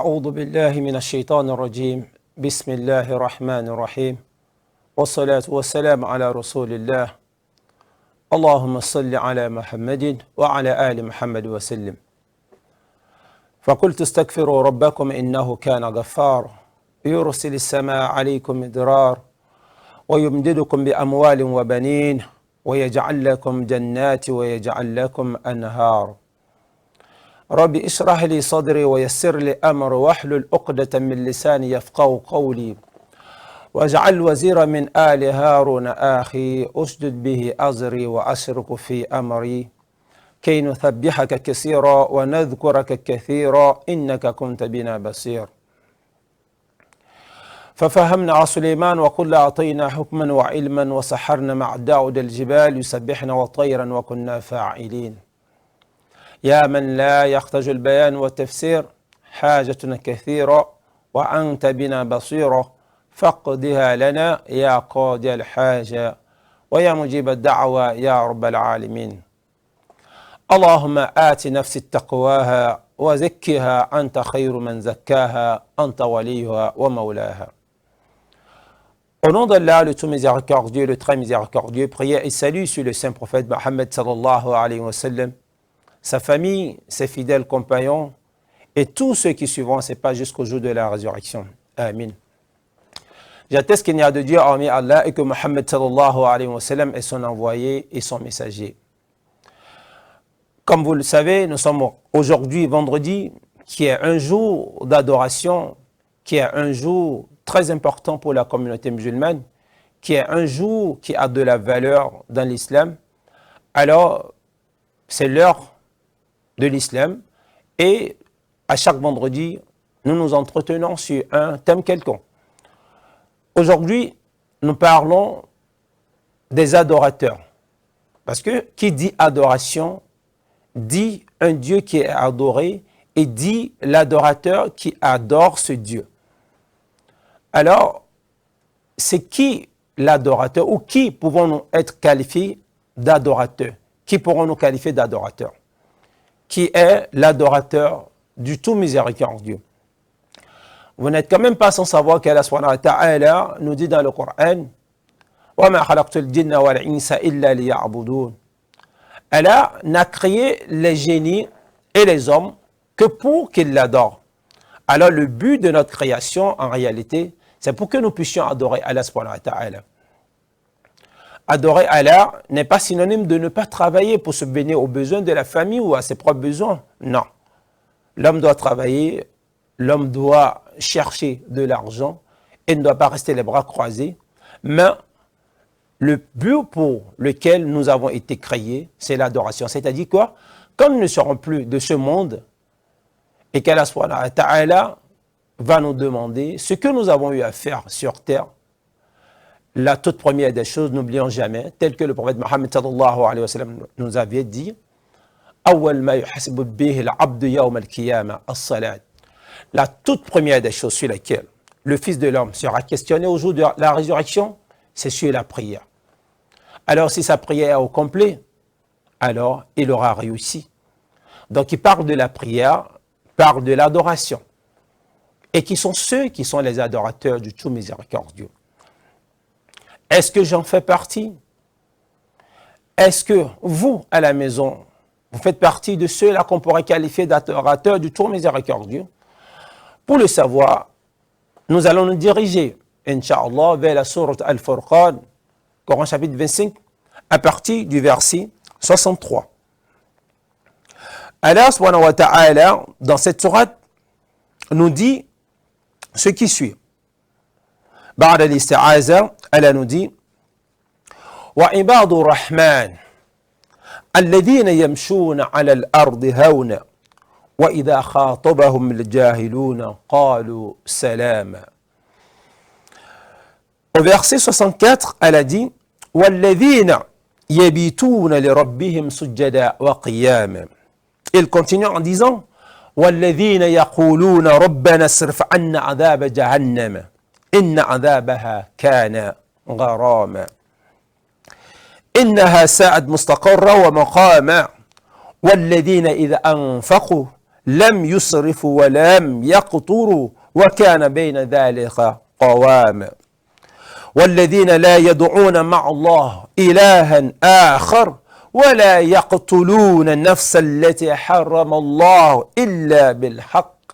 أعوذ بالله من الشيطان الرجيم بسم الله الرحمن الرحيم والصلاة والسلام على رسول الله اللهم صل على محمد وعلى آل محمد وسلم فقلت استغفروا ربكم إنه كان غفارا يرسل السماء عليكم مدرار ويمددكم بأموال وبنين ويجعل لكم جنات ويجعل لكم أنهار رب اشرح لي صدري ويسر لي أمري واحلل عقدة من لساني يفقهوا قولي واجعل وزيرا من آل هارون أخي أشدد به أزري وأشرك في أمري كي نسبحك كثيرا ونذكرك كثيرا إنك كنت بنا بصير ففهمنا سليمان وكل أعطينا حكما وعلما وسحرنا مع داود الجبال يسبحنا وطيرا وكنا فاعلين يا من لا يحتاج البيان والتفسير حاجتنا كثيرة وأنت بنا بصيرة فاقضها لنا يا قاضي الحاجة ويا مجيب الدعوة يا رب العالمين اللهم آت نفسي تقواها وزكها أنت خير من زكاها أنت وليها ومولاها. Au nom d'Allah, le tout miséricordieux, le très miséricordieux, prière et salut sur le saint prophète Mohammed sallallahu alayhi wa sallam, sa famille, ses fidèles compagnons et tous ceux qui suivront ses pas jusqu'au jour de la résurrection. Amin. J'atteste qu'il n'y a de Dieu hormis Allah et que Mohammed sallallahu alayhi wa sallam est son envoyé et son messager. Comme vous le savez, nous sommes aujourd'hui vendredi, qui est un jour d'adoration, qui est un jour très important pour la communauté musulmane, qui est un jour qui a de la valeur dans l'islam. Alors, c'est l'heure de l'islam et à chaque vendredi, nous nous entretenons sur un thème quelconque. Aujourd'hui, nous parlons des adorateurs. Parce que qui dit adoration, dit un Dieu qui est adoré et dit l'adorateur qui adore ce Dieu. Alors, c'est qui l'adorateur ou qui pouvons-nous être qualifiés d'adorateurs? Qui pourrons-nous qualifier d'adorateurs? Qui est l'adorateur du tout miséricordieux? Vous n'êtes quand même pas sans savoir qu'Allah subhanahu wa ta'ala nous dit dans le Coran وَمَا خَلَقْتُ الْجِنَّ وَالْإِنسَ إِلَّا لِيَعْبُدُونَ. Allah n'a créé les génies et les hommes que pour qu'ils l'adorent. Alors le but de notre création, en réalité, c'est pour que nous puissions adorer Allah subhanahu wa ta'ala. Adorer Allah n'est pas synonyme de ne pas travailler pour subvenir aux besoins de la famille ou à ses propres besoins. Non. L'homme doit travailler, l'homme doit chercher de l'argent et ne doit pas rester les bras croisés. Mais le but pour lequel nous avons été créés, c'est l'adoration. C'est-à-dire quoi? Quand nous ne serons plus de ce monde et qu'Allah subhanahu wa ta'ala va nous demander ce que nous avons eu à faire sur terre, la toute première des choses, n'oublions jamais, tel que le prophète Mohammed sallallahu alayhi wa sallam nous avait dit, la toute première des choses sur laquelle le Fils de l'homme sera questionné au jour de la résurrection, c'est sur la prière. Alors si sa prière est au complet, alors il aura réussi. Donc il parle de la prière, parle de l'adoration. Et qui sont ceux qui sont les adorateurs du tout miséricordieux. Est-ce que j'en fais partie? Est-ce que vous, à la maison, vous faites partie de ceux-là qu'on pourrait qualifier d'adorateurs du tout miséricordieux? Pour le savoir, nous allons nous diriger, Inch'Allah, vers la sourate Al-Furqan, Coran chapitre 25, à partir du verset 63. Allah subhanahu wa ta'ala, dans cette sourate, nous dit ce qui suit. بعد الاستعاذة ألا ندي وعباد الرحمن الذين يمشون على الأرض هونا وإذا خاطبهم الجاهلون قالوا سلاما. Au verset 64, elle a dit والذين يبيتون لربهم سجدا وقياما. Il continue en disant والذين يقولون ربنا اصرف عنا عذاب جهنم إن عذابها كان غراما إنها ساءت مستقرا ومقاما والذين إذا أنفقوا لم يسرفوا ولم يقتروا وكان بين ذلك قواما والذين لا يدعون مع الله إلها آخر ولا يقتلون النفس التي حرم الله إلا بالحق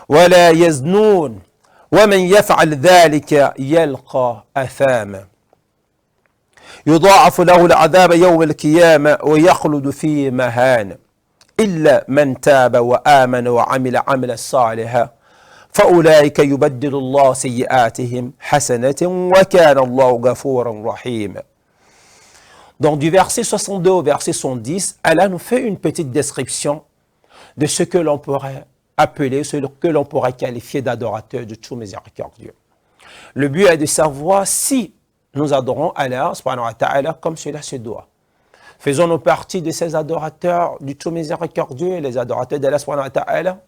ولا يزنون ومن يفعل ذلك يلقى أثاما يضاعف له العذاب يوم القيامة ويخلد فيه مهانا إلا من تاب وآمن وعمل عملا صالحا فأولئك يبدل الله سيئاتهم حسنة وكان الله غفورا رحيما. Donc du verset 62 au verset 110, Allah nous fait une petite description de ce que l'on pourrait appeler, ce que l'on pourrait qualifier d'adorateur de tout miséricordieux. Le but est de savoir si nous adorons Allah subhanahu wa ta'ala comme cela se doit. Faisons-nous partie de ces adorateurs du tout miséricordieux, les adorateurs d'Allah subhanahu wa ta'ala?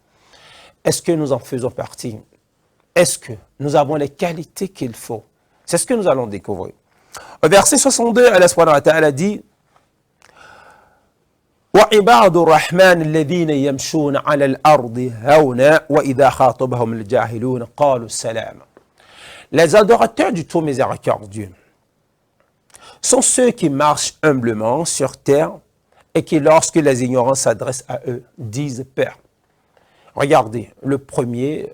Est-ce que nous en faisons partie? Est-ce que nous avons les qualités qu'il faut? C'est ce que nous allons découvrir. Au verset 62, Allah subhanahu wa ta'ala dit وَعِبَادُ الرَّحْمَنِ الَّذِينَ يَمْشُونَ عَلَى الْأَرْضِ هَوْنًا وَإِذَا خَاطَبَهُمُ الْجَاهِلُونَ قَالُوا السَّلَامَ. Les adorateurs du tout miséricordieux sont ceux qui marchent humblement sur terre et qui, lorsque les ignorants s'adressent à eux, disent paix. Regardez, le premier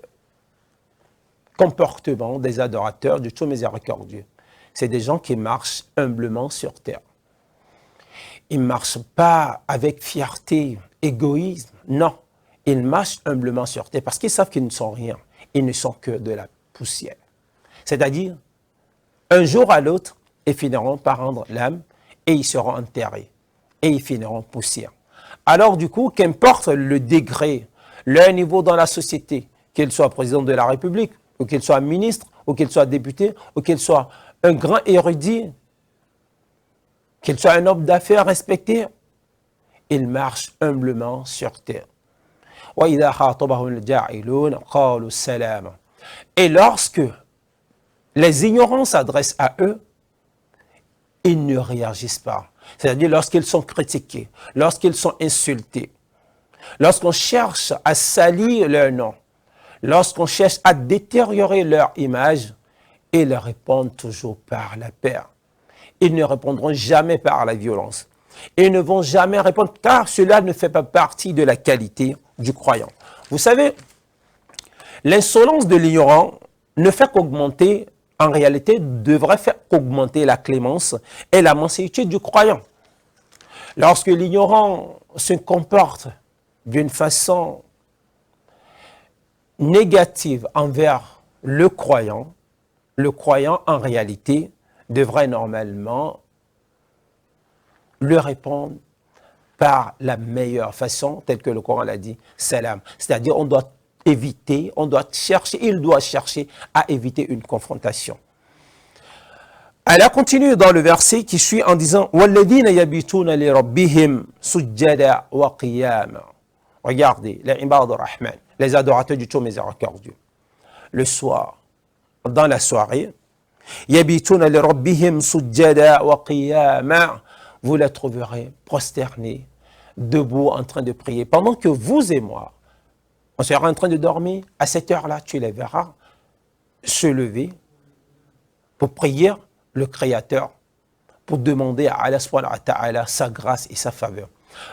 comportement des adorateurs du tout miséricordieux, c'est des gens qui marchent humblement sur terre. Ils ne marchent pas avec fierté, égoïsme, non. Ils marchent humblement sur terre parce qu'ils savent qu'ils ne sont rien. Ils ne sont que de la poussière. C'est-à-dire, un jour à l'autre, ils finiront par rendre l'âme et ils seront enterrés. Et ils finiront poussière. Alors du coup, qu'importe le degré, leur niveau dans la société, qu'il soit président de la République, ou qu'il soit ministre, ou qu'il soit député, ou qu'il soit un grand érudit, qu'il soit un homme d'affaires respecté, il marche humblement sur terre. Et lorsque les ignorants s'adressent à eux, ils ne réagissent pas. C'est-à-dire lorsqu'ils sont critiqués, lorsqu'ils sont insultés, lorsqu'on cherche à salir leur nom, lorsqu'on cherche à détériorer leur image, ils répondent toujours par la paix. Ils ne répondront jamais par la violence. Ils ne vont jamais répondre car cela ne fait pas partie de la qualité du croyant. Vous savez, l'insolence de l'ignorant ne fait qu'augmenter, en réalité, devrait faire qu'augmenter la clémence et la mansuétude du croyant. Lorsque l'ignorant se comporte d'une façon négative envers le croyant en réalité devrait normalement lui répondre par la meilleure façon, telle que le Coran l'a dit, salam. C'est-à-dire on doit éviter, il doit chercher à éviter une confrontation. Elle continue dans le verset qui suit en disant وَالَّذِينَ يَبِيتُونَ لِرَبِّهِمْ سُجَّدًا وَقِيَامًا. Regardez, les ibad ar-Rahman, les adorateurs du tout miséricordieux. Le soir, dans la soirée, يَبِيتُونَ لِرَبِّهِمْ سُجَّدًا وَقِيَامًا. Vous les trouverez prosternés, debout, en train de prier. Pendant que vous et moi, on sera en train de dormir, à cette heure-là, tu les verras se lever pour prier le Créateur, pour demander à Allah subhanahu wa ta'ala sa grâce et sa faveur.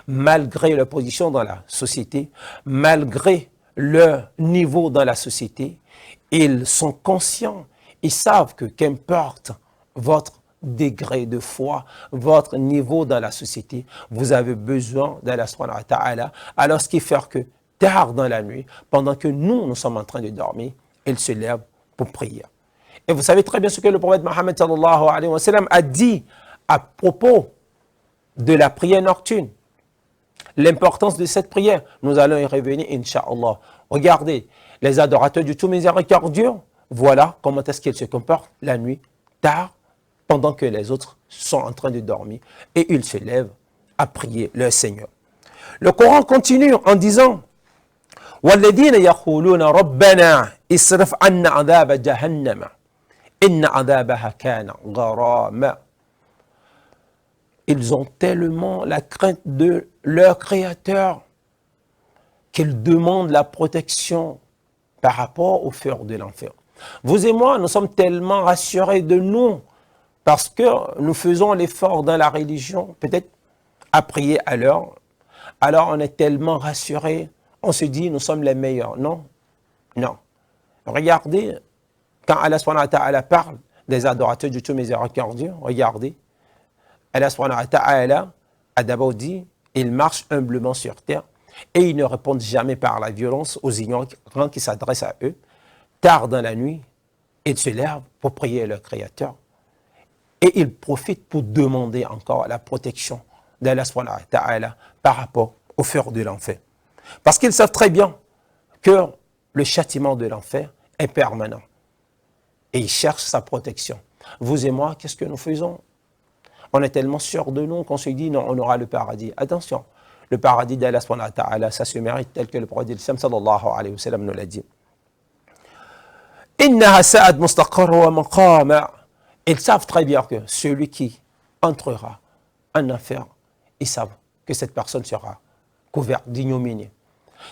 Malgré leur position dans la société, malgré leur niveau dans la société, ils sont conscients, ils savent que qu'importe votre degré de foi, votre niveau dans la société, vous avez besoin d'Allah subhanahu wa ta'ala. Alors ce qui fait que tard dans la nuit, pendant que nous sommes en train de dormir, ils se lèvent pour prier. Et vous savez très bien ce que le prophète Mohammed sallallahu alayhi wa sallam a dit à propos de la prière nocturne. L'importance de cette prière, nous allons y revenir, Inch'Allah. Regardez, les adorateurs du tout miséricordieux, voilà comment est-ce qu'ils se comportent la nuit, tard, pendant que les autres sont en train de dormir, et ils se lèvent à prier leur Seigneur. Le Coran continue en disant وَالَّذِينَ يَقُولُونَ رَبَّنَا إِصْرِفْ عَنَّا عَذَابَ جَهَنَّمَ إِنَّ عَذَابَهَا كَانَ غَرَامًا. Ils ont tellement la crainte de leur Créateur qu'il demande la protection par rapport au feu de l'enfer. Vous et moi, nous sommes tellement rassurés de nous parce que nous faisons l'effort dans la religion, peut-être à prier à l'heure. Alors on est tellement rassurés, on se dit nous sommes les meilleurs. Non, non. Regardez, quand Allah subhanahu wa ta'ala parle des adorateurs du tout miséricordieux, regardez, Allah subhanahu wa ta'ala a d'abord dit, ils marchent humblement sur terre et ils ne répondent jamais par la violence aux ignorants qui s'adressent à eux. Tard dans la nuit, ils se lèvent pour prier leur Créateur et ils profitent pour demander encore la protection d'Allah subhanahu wa ta'ala par rapport au feu de l'enfer. Parce qu'ils savent très bien que le châtiment de l'enfer est permanent. Et ils cherchent sa protection. Vous et moi, qu'est-ce que nous faisons? On est tellement sûrs de nous qu'on se dit non, on aura le paradis. Attention, le paradis d'Allah subhanahu wa ta'ala, ça se mérite tel que le prophète l'islam sallallahu alayhi wa sallam nous l'a dit. Innaha sa'ad mustaqarra wa maqama. Ils savent très bien que celui qui entrera en enfer, ils savent que cette personne sera couverte d'ignominie.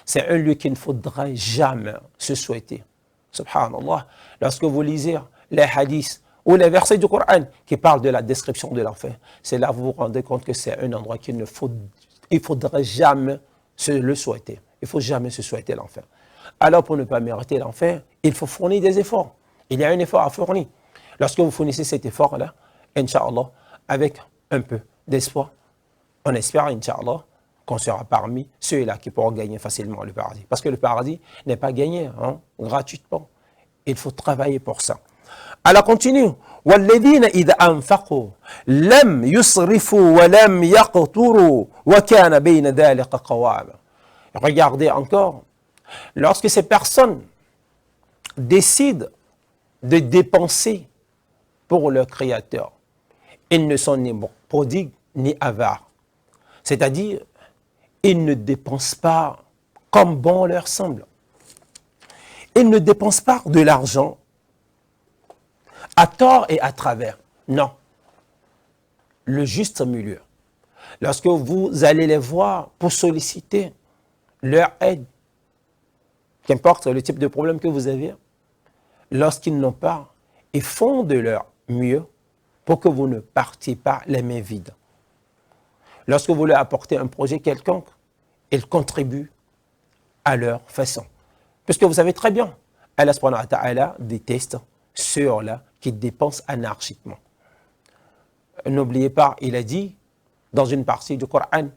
C'est un lieu qu'il ne faudrait jamais se souhaiter. Subhanallah, lorsque vous lisez les hadiths ou les versets du Coran qui parlent de la description de l'enfer, c'est là que vous vous rendez compte que c'est un endroit qu'il ne faudrait jamais se le souhaiter. Il ne faut jamais se souhaiter l'enfer. Alors pour ne pas mériter l'enfer, il faut fournir des efforts. Il y a un effort à fournir. Lorsque vous fournissez cet effort-là, Inch'Allah, avec un peu d'espoir, on espère, Inch'Allah, qu'on sera parmi ceux-là qui pourront gagner facilement le paradis. Parce que le paradis n'est pas gagné gratuitement. Il faut travailler pour ça. Alors continue. وَالَّذِينَ إِذَا أَنفَقُوا لَمْ يُسْرِفُوا وَلَمْ يَقْتُرُوا وَكَانَ بَيْنَ ذَلِكَ قَوَامًا. Regardez encore. Lorsque ces personnes décident de dépenser pour leur Créateur, ils ne sont ni prodigues ni avares. C'est-à-dire, ils ne dépensent pas comme bon leur semble. Ils ne dépensent pas de l'argent à tort et à travers. Non. Le juste milieu. Lorsque vous allez les voir pour solliciter leur aide, qu'importe le type de problème que vous avez, lorsqu'ils n'ont pas, ils font de leur mieux pour que vous ne partiez pas les mains vides. Lorsque vous leur apportez un projet quelconque, ils contribuent à leur façon. Puisque vous savez très bien, Allah subhanahu wa ta'ala déteste ceux-là qui dépensent anarchiquement. N'oubliez pas, il a dit dans une partie du Coran,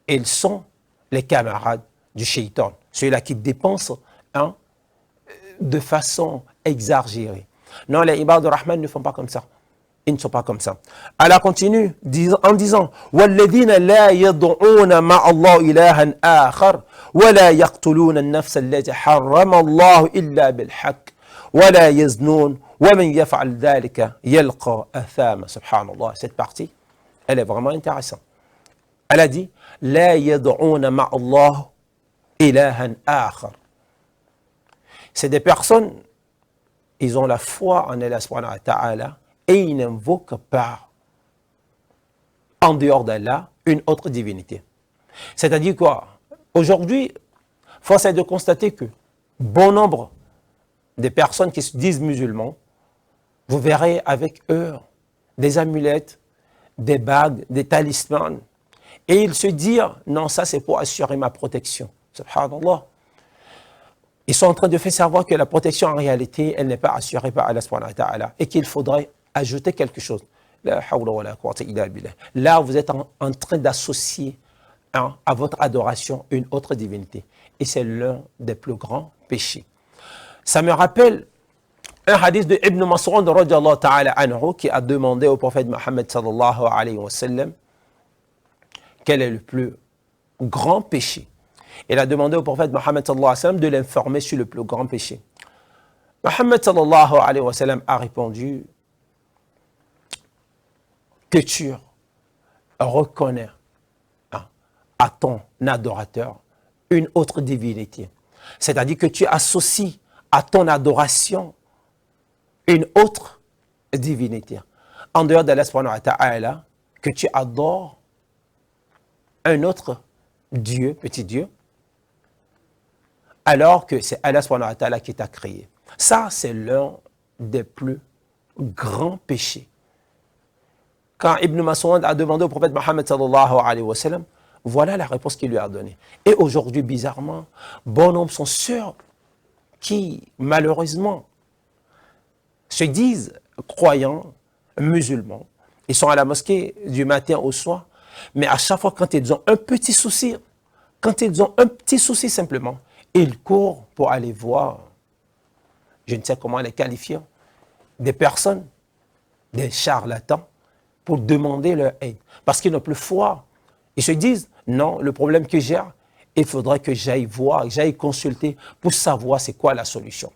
ils sont les camarades du shaitan, ceux-là qui dépensent de façon exagérée. Non, les ibad ar-Rahman ne font pas comme ça. Ils ne sont pas comme ça. Allah continue en disant وَالَّذِينَ لَا يَدْعُونَ مَعَ اللَّهِ إِلَهًا آخَرَ وَلَا يَقْتُلُونَ النَّفْسَ الَّتِي حَرَّمَ اللَّهُ إِلَّا بِالْحَقِّ وَلَا يَزْنُونَ وَمَنْ يَفْعَلْ ذَلِكَ يَلْقَى أَثَامًا. Subhanallah, cette partie, elle est vraiment intéressante. Elle a dit لَا يَدْعُونَ مَعَ اللَّهِ إِلَهًا آخَرَ. C'est des personnes, ils ont la foi en Allah subhanahu wa ta'ala et ils n'invoquent pas en dehors d'Allah une autre divinité. C'est-à-dire quoi? Aujourd'hui, force est de constater que bon nombre de personnes qui se disent musulmans, vous verrez avec eux des amulettes, des bagues, des talismans, et ils se disent non, ça c'est pour assurer ma protection. Subhanallah. Ils sont en train de faire savoir que la protection en réalité, elle n'est pas assurée par Allah subhanahu wa ta'ala et qu'il faudrait ajouter quelque chose. Là, vous êtes en train d'associer à votre adoration une autre divinité. Et c'est l'un des plus grands péchés. Ça me rappelle un hadith de Ibn Mas'ud radiyallahu ta'ala anhu qui a demandé au prophète Mohammed sallallahu alayhi wa sallam quel est le plus grand péché. Il a demandé au prophète Mohammed sallallahu alayhi wa sallam de l'informer sur le plus grand péché. Mohammed sallallahu alayhi wa sallam a répondu que tu reconnais à ton adorateur une autre divinité. C'est-à-dire que tu associes à ton adoration une autre divinité. En dehors d'Allah subhanahu wa ta'ala, que tu adores un autre Dieu, petit Dieu, alors que c'est Allah subhanahu wa ta'ala qui t'a créé. Ça, c'est l'un des plus grands péchés. Quand Ibn Mas'ud a demandé au prophète Mohammed sallallahu alayhi wa sallam, voilà la réponse qu'il lui a donnée. Et aujourd'hui, bizarrement, bon nombre sont ceux qui, malheureusement, se disent croyants, musulmans. Ils sont à la mosquée du matin au soir, mais à chaque fois quand ils ont un petit souci, simplement, ils courent pour aller voir, je ne sais comment les qualifier, des personnes, des charlatans, pour demander leur aide. Parce qu'ils n'ont plus foi. Ils se disent, non, le problème que j'ai, il faudrait que j'aille voir, que j'aille consulter pour savoir c'est quoi la solution.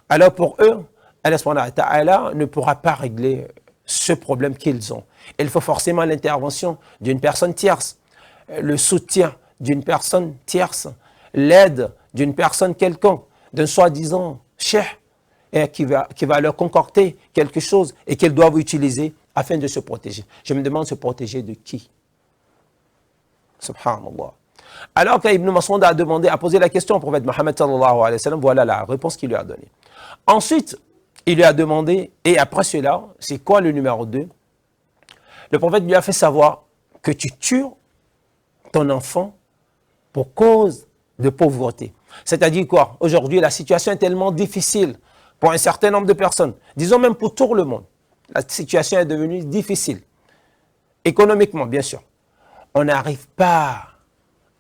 Alors pour eux, Allah subhanahu wa ta'ala ne pourra pas régler ce problème qu'ils ont. Il faut forcément l'intervention d'une personne tierce, le soutien d'une personne tierce, l'aide d'une personne quelconque, d'un soi-disant cheikh, qui va leur concocter quelque chose et qu'ils doivent utiliser afin de se protéger. Je me demande se protéger de qui? Subhanallah. Alors qu'Ibn Mas'ud a posé la question au prophète Mohammed sallallahu alayhi wa sallam, voilà la réponse qu'il lui a donnée. Ensuite, il lui a demandé, et après cela, c'est quoi le numéro 2? Le prophète lui a fait savoir que tu tues ton enfant pour cause de pauvreté. C'est-à-dire quoi? Aujourd'hui, la situation est tellement difficile pour un certain nombre de personnes, disons même pour tout le monde. La situation est devenue difficile, économiquement bien sûr. On n'arrive pas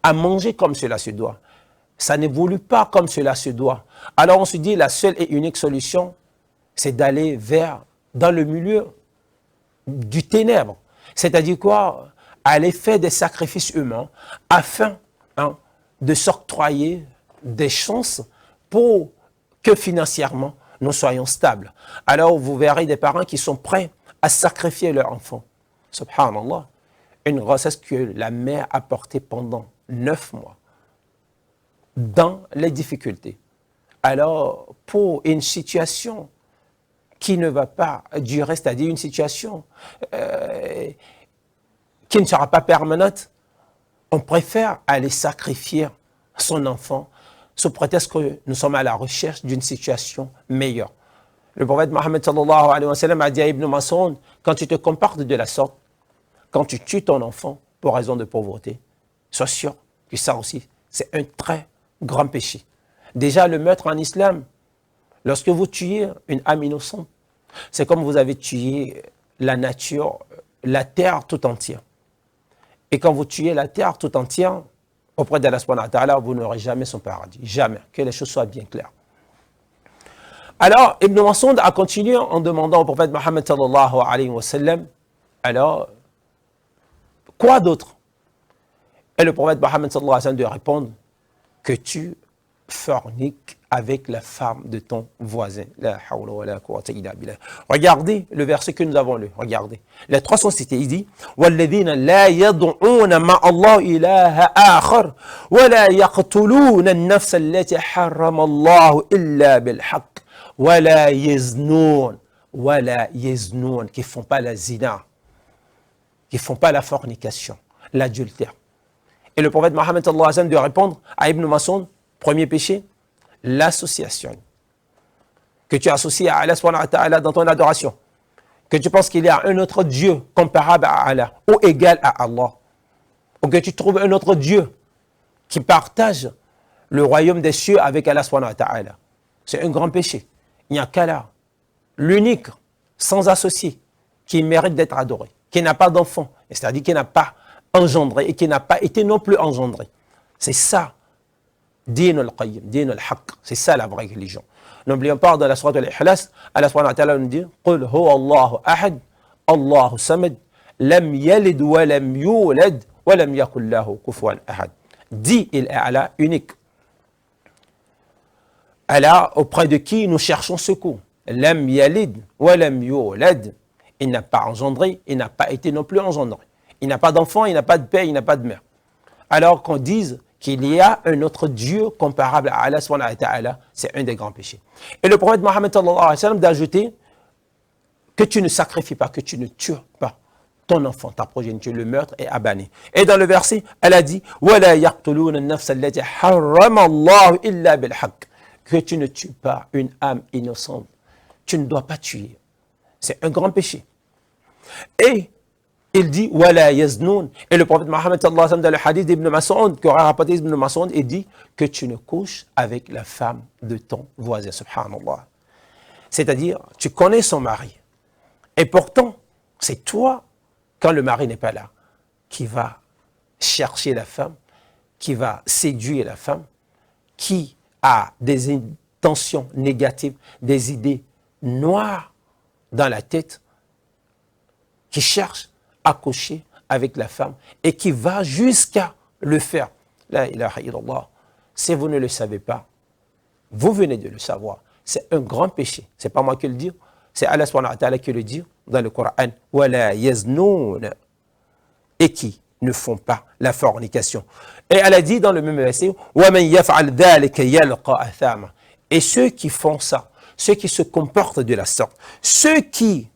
à manger comme cela se doit. Ça n'évolue pas comme cela se doit. Alors on se dit la seule et unique solution, c'est d'aller dans le milieu du ténèbre. C'est-à-dire quoi? Aller faire des sacrifices humains afin de s'octroyer des chances pour que financièrement nous soyons stables. Alors vous verrez des parents qui sont prêts à sacrifier leur enfant. Subhanallah. Une grossesse que la mère a portée pendant 9 mois dans les difficultés. Alors pour une situation qui ne va pas durer, c'est-à-dire une situation qui ne sera pas permanente, on préfère aller sacrifier son enfant sous prétexte que nous sommes à la recherche d'une situation meilleure. Le prophète Mohammed sallallahu alayhi wa sallam a dit à Ibn Mas'ud, quand tu te comportes de la sorte, quand tu tues ton enfant pour raison de pauvreté, sois sûr que ça aussi, c'est un très grand péché. Déjà, le meurtre en islam, lorsque vous tuez une âme innocente, c'est comme vous avez tué la nature, la terre tout entière. Et quand vous tuez la terre tout entière, auprès d'Allah subhanahu wa ta'ala, vous n'aurez jamais son paradis. Jamais. Que les choses soient bien claires. Alors, Ibn Mas'ud a continué en demandant au prophète Mohammed sallallahu alayhi wa sallam, alors, quoi d'autre? Et le prophète Mohammed sallallahu alayhi wa sallam de répondre que tu forniques avec la femme de ton voisin. La hawla wa la quwwata illa billah. Regardez le verset que nous avons lu. Regardez. Les trois sont cités. Il dit وَالَّذِينَ لَا يَدْعُونَ مَعَ اللَّهِ إِلَهًا آخَرَ وَلَا يَقْتُلُونَ النَّفْسَ الَّتِي حَرَّمَ اللَّهُ إِلَّا بِالْحَقِّ وَلَا يَزْنُونَ qui font pas la zina, qui font pas la fornication, l'adultère. Et le prophète Mohammed sallallahu alayhi wa sallam de répondre à Ibn Mas'ud, premier péché, l'association. Que tu associes à Allah subhanahu wa ta'ala dans ton adoration. Que tu penses qu'il y a un autre Dieu comparable à Allah ou égal à Allah. Ou que tu trouves un autre Dieu qui partage le royaume des cieux avec Allah subhanahu wa ta'ala. C'est un grand péché. Il n'y a qu'Allah, l'unique, sans associé, qui mérite d'être adoré, qui n'a pas d'enfant, c'est-à-dire qui n'a pas engendré et qui n'a pas été non plus engendré. C'est ça. Din al-Qayyim, Din al-Haqq, c'est ça la vraie religion. N'oublions pas dans la sourate al-Ikhlas, Allah subhanahu wa ta'ala nous dit Qul huwa Allahu ahad, Allahu samad, lam yalid wa lam yulad, wa lam yakul lahu kufuwan ahad. Dis, il est Allah unique. Allah auprès de qui nous cherchons secours. Lam yalid wa lam yulad. Il n'a pas engendré, il n'a pas été non plus engendré. Il n'a pas d'enfant, il n'a pas de père, il n'a pas de mère. Alors qu'on dise qu'il y a un autre Dieu comparable à Allah subhanahu wa ta'ala, c'est un des grands péchés. Et le prophète Mohammed sallallahu alayhi wa sallam d'ajouter que tu ne sacrifies pas, que tu ne tues pas ton enfant, ta progéniture, le meurtre est à bannir. Et dans le verset, elle a dit وَلَا يَقْتُلُونَ النَّفْسَ الَّتِي حَرَّمَ اللَّهُ إِلَّا بِالْحَقِّ, que tu ne tues pas une âme innocente. Tu ne dois pas tuer. C'est un grand péché. Et il dit وَلَا يَزْنُونَ. Et le prophète Mohammed sallallahu alayhi wa sallam, dans le hadith d'Ibn Mas'ud, qu'aura rapporté Ibn Mas'ud, il dit que tu ne couches avec la femme de ton voisin. Subhanallah. C'est-à-dire, tu connais son mari. Et pourtant, c'est toi, quand le mari n'est pas là, qui va chercher la femme, qui va séduire la femme, qui a des intentions négatives, des idées noires dans la tête, qui cherche à coucher avec la femme et qui va jusqu'à le faire. La ilaha illallah. Si vous ne le savez pas, vous venez de le savoir. C'est un grand péché. Ce n'est pas moi qui le dis, c'est Allah subhanahu wa ta'ala qui le dit dans le Coran. وَلَا يَزْنُونَ, et qui ne font pas la fornication. Et elle a dit dans le même verset وَمَنْ يَفْعَلْ ذَلِكَ يَلْقَى أَثَامًا. Et ceux qui font ça, ceux qui se comportent de la sorte, ceux qui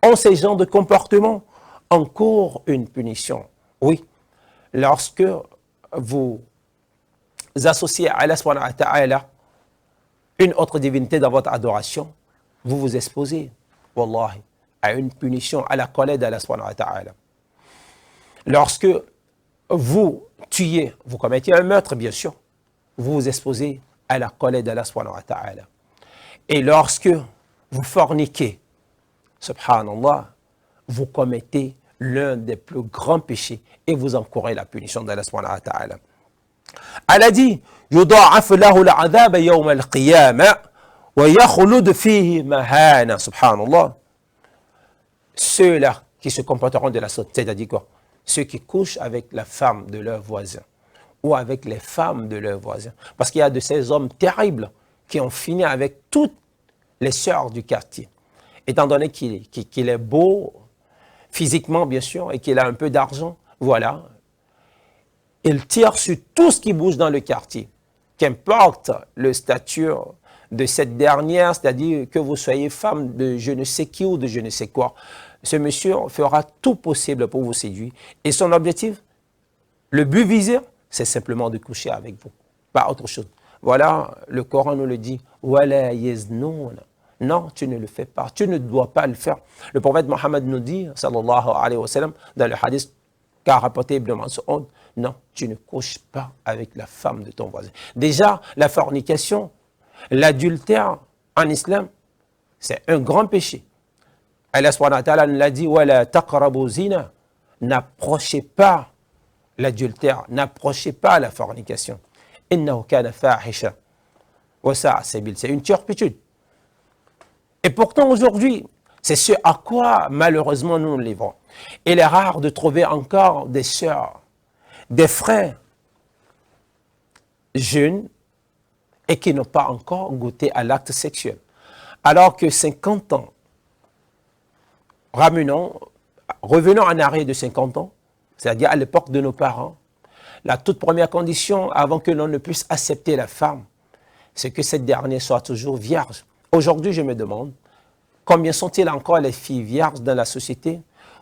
ont ces genres de comportements, encourent une punition. Oui, lorsque vous associez à Allah subhanahu wa ta'ala une autre divinité dans votre adoration, vous vous exposez, wallahi, à une punition, à la colère d'Allah subhanahu wa ta'ala. Lorsque vous tuez, vous commettez un meurtre, bien sûr, vous vous exposez à la colère d'Allah subhanahu wa ta'ala. Et lorsque vous forniquez, subhanallah, vous commettez l'un des plus grands péchés et vous encourez la punition d'Allah subhanahu wa ta'ala. Elle a dit يُضَاعَفْ لَهُ الْعَذَابَ يَوْمَ الْقِيَامَةِ وَيَخْلُدْ فِيهِ مَهَانًا. Subhanallah. Ceux-là qui se comporteront de la sorte, c'est-à-dire quoi? Ceux qui couchent avec la femme de leur voisin ou avec les femmes de leurs voisins. Parce qu'il y a de ces hommes terribles qui ont fini avec toutes les sœurs du quartier. Étant donné qu'il est beau, physiquement bien sûr, et qu'il a un peu d'argent, voilà. Il tire sur tout ce qui bouge dans le quartier. Qu'importe le statut de cette dernière, c'est-à-dire que vous soyez femme de je ne sais qui ou de je ne sais quoi, ce monsieur fera tout possible pour vous séduire. Et son objectif, le but visé, c'est simplement de coucher avec vous, pas autre chose. Voilà, le Coran nous le dit. وَلَا يَزْنُونَ. Non, tu ne le fais pas, tu ne dois pas le faire. Le prophète Mohammed nous dit, sallallahu alayhi wa sallam, dans le hadith qu'a rapporté Ibn Mas'ud, non, tu ne couches pas avec la femme de ton voisin. Déjà, la fornication, l'adultère en islam, c'est un grand péché. Allah subhanahu wa ta'ala nous l'a dit, وَلَا تَقْرَبُوا zina. N'approchez pas l'adultère, n'approchez pas la fornication. إِنَّهُ كَانَ فَاحِشًا وَسَاءَ سَبِيلًا. C'est une turpitude. Et pourtant aujourd'hui, c'est ce à quoi malheureusement nous nous livrons. Il est rare de trouver encore des sœurs, des frères jeunes et qui n'ont pas encore goûté à l'acte sexuel. Alors que 50 ans, revenons en arrière de 50 ans, c'est-à-dire à l'époque de nos parents, la toute première condition avant que l'on ne puisse accepter la femme, c'est que cette dernière soit toujours vierge. Aujourd'hui, je me demande, combien sont-ils encore les filles vierges dans la société?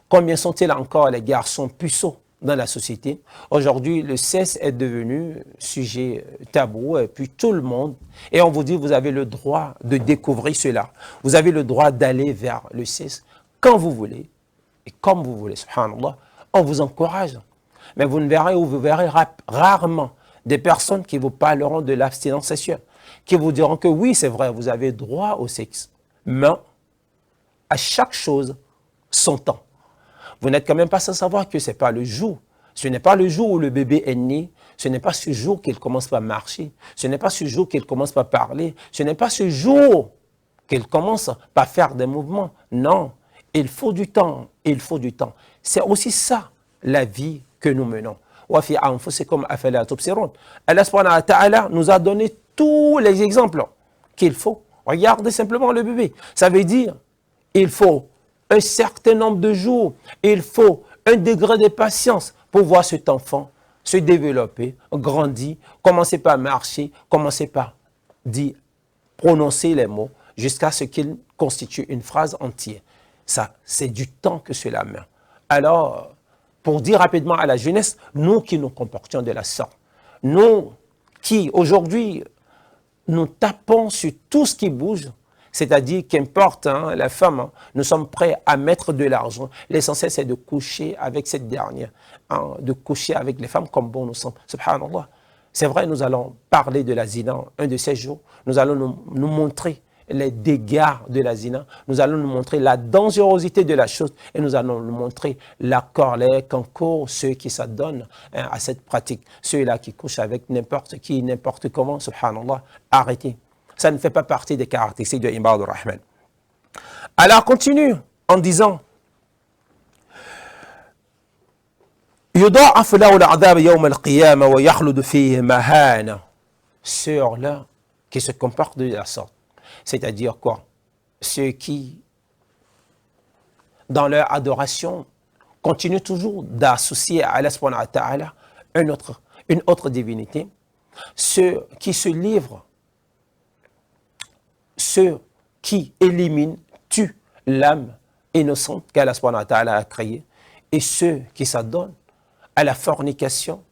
Combien sont-ils encore les garçons puceaux dans la société? Aujourd'hui, le sexe est devenu sujet tabou, et puis tout le monde, et on vous dit, vous avez le droit de découvrir cela. Vous avez le droit d'aller vers le sexe quand vous voulez, et comme vous voulez, subhanallah, on vous encourage. Mais vous ne verrez ou vous verrez rarement des personnes qui vous parleront de l'abstinence sexuelle, qui vous diront que oui, c'est vrai, vous avez droit au sexe, mais à chaque chose, son temps. Vous n'êtes quand même pas sans savoir que ce n'est pas le jour. Ce n'est pas le jour où le bébé est né. Ce n'est pas ce jour qu'il commence par marcher. Ce n'est pas ce jour qu'il commence par parler. Ce n'est pas ce jour qu'il commence par faire des mouvements. Non, il faut du temps. Il faut du temps. C'est aussi ça, la vie que nous menons. Allah subhanahu wa ta'ala nous a donné tous les exemples qu'il faut. Regardez simplement le bébé. Ça veut dire il faut un certain nombre de jours, il faut un degré de patience pour voir cet enfant se développer, grandir, commencer par marcher, commencer par dire, prononcer les mots jusqu'à ce qu'il constitue une phrase entière. Ça, c'est du temps que cela met. Alors, pour dire rapidement à la jeunesse, nous qui nous comportions de la sorte, nous qui aujourd'hui nous tapons sur tout ce qui bouge, c'est-à-dire qu'importe la femme, nous sommes prêts à mettre de l'argent. L'essentiel, c'est de coucher avec cette dernière, de coucher avec les femmes comme bon nous sommes. Subhanallah. C'est vrai, nous allons parler de la zina un de ces jours. Nous allons nous montrer les dégâts de la zina. Nous allons nous montrer la dangerosité de la chose et nous allons nous montrer la colère qu'encourent ceux qui s'adonnent à cette pratique. Ceux-là qui couchent avec n'importe qui, n'importe comment, subhanallah, arrêtez. Ça ne fait pas partie des caractéristiques de Ibadur Rahman. Alors continue en disant يضاعف له العذاب يوم القيامة ويخلد فيه مهانا. Ceux-là qui se comportent de la sorte. C'est-à-dire quoi? Ceux qui, dans leur adoration, continuent toujours d'associer à Allah subhanahu wa ta'ala une autre divinité. Ceux qui se livrent, ceux qui éliminent, tuent l'âme innocente qu'Allah subhanahu wa ta'ala a créée, et ceux qui s'adonnent à la fornication,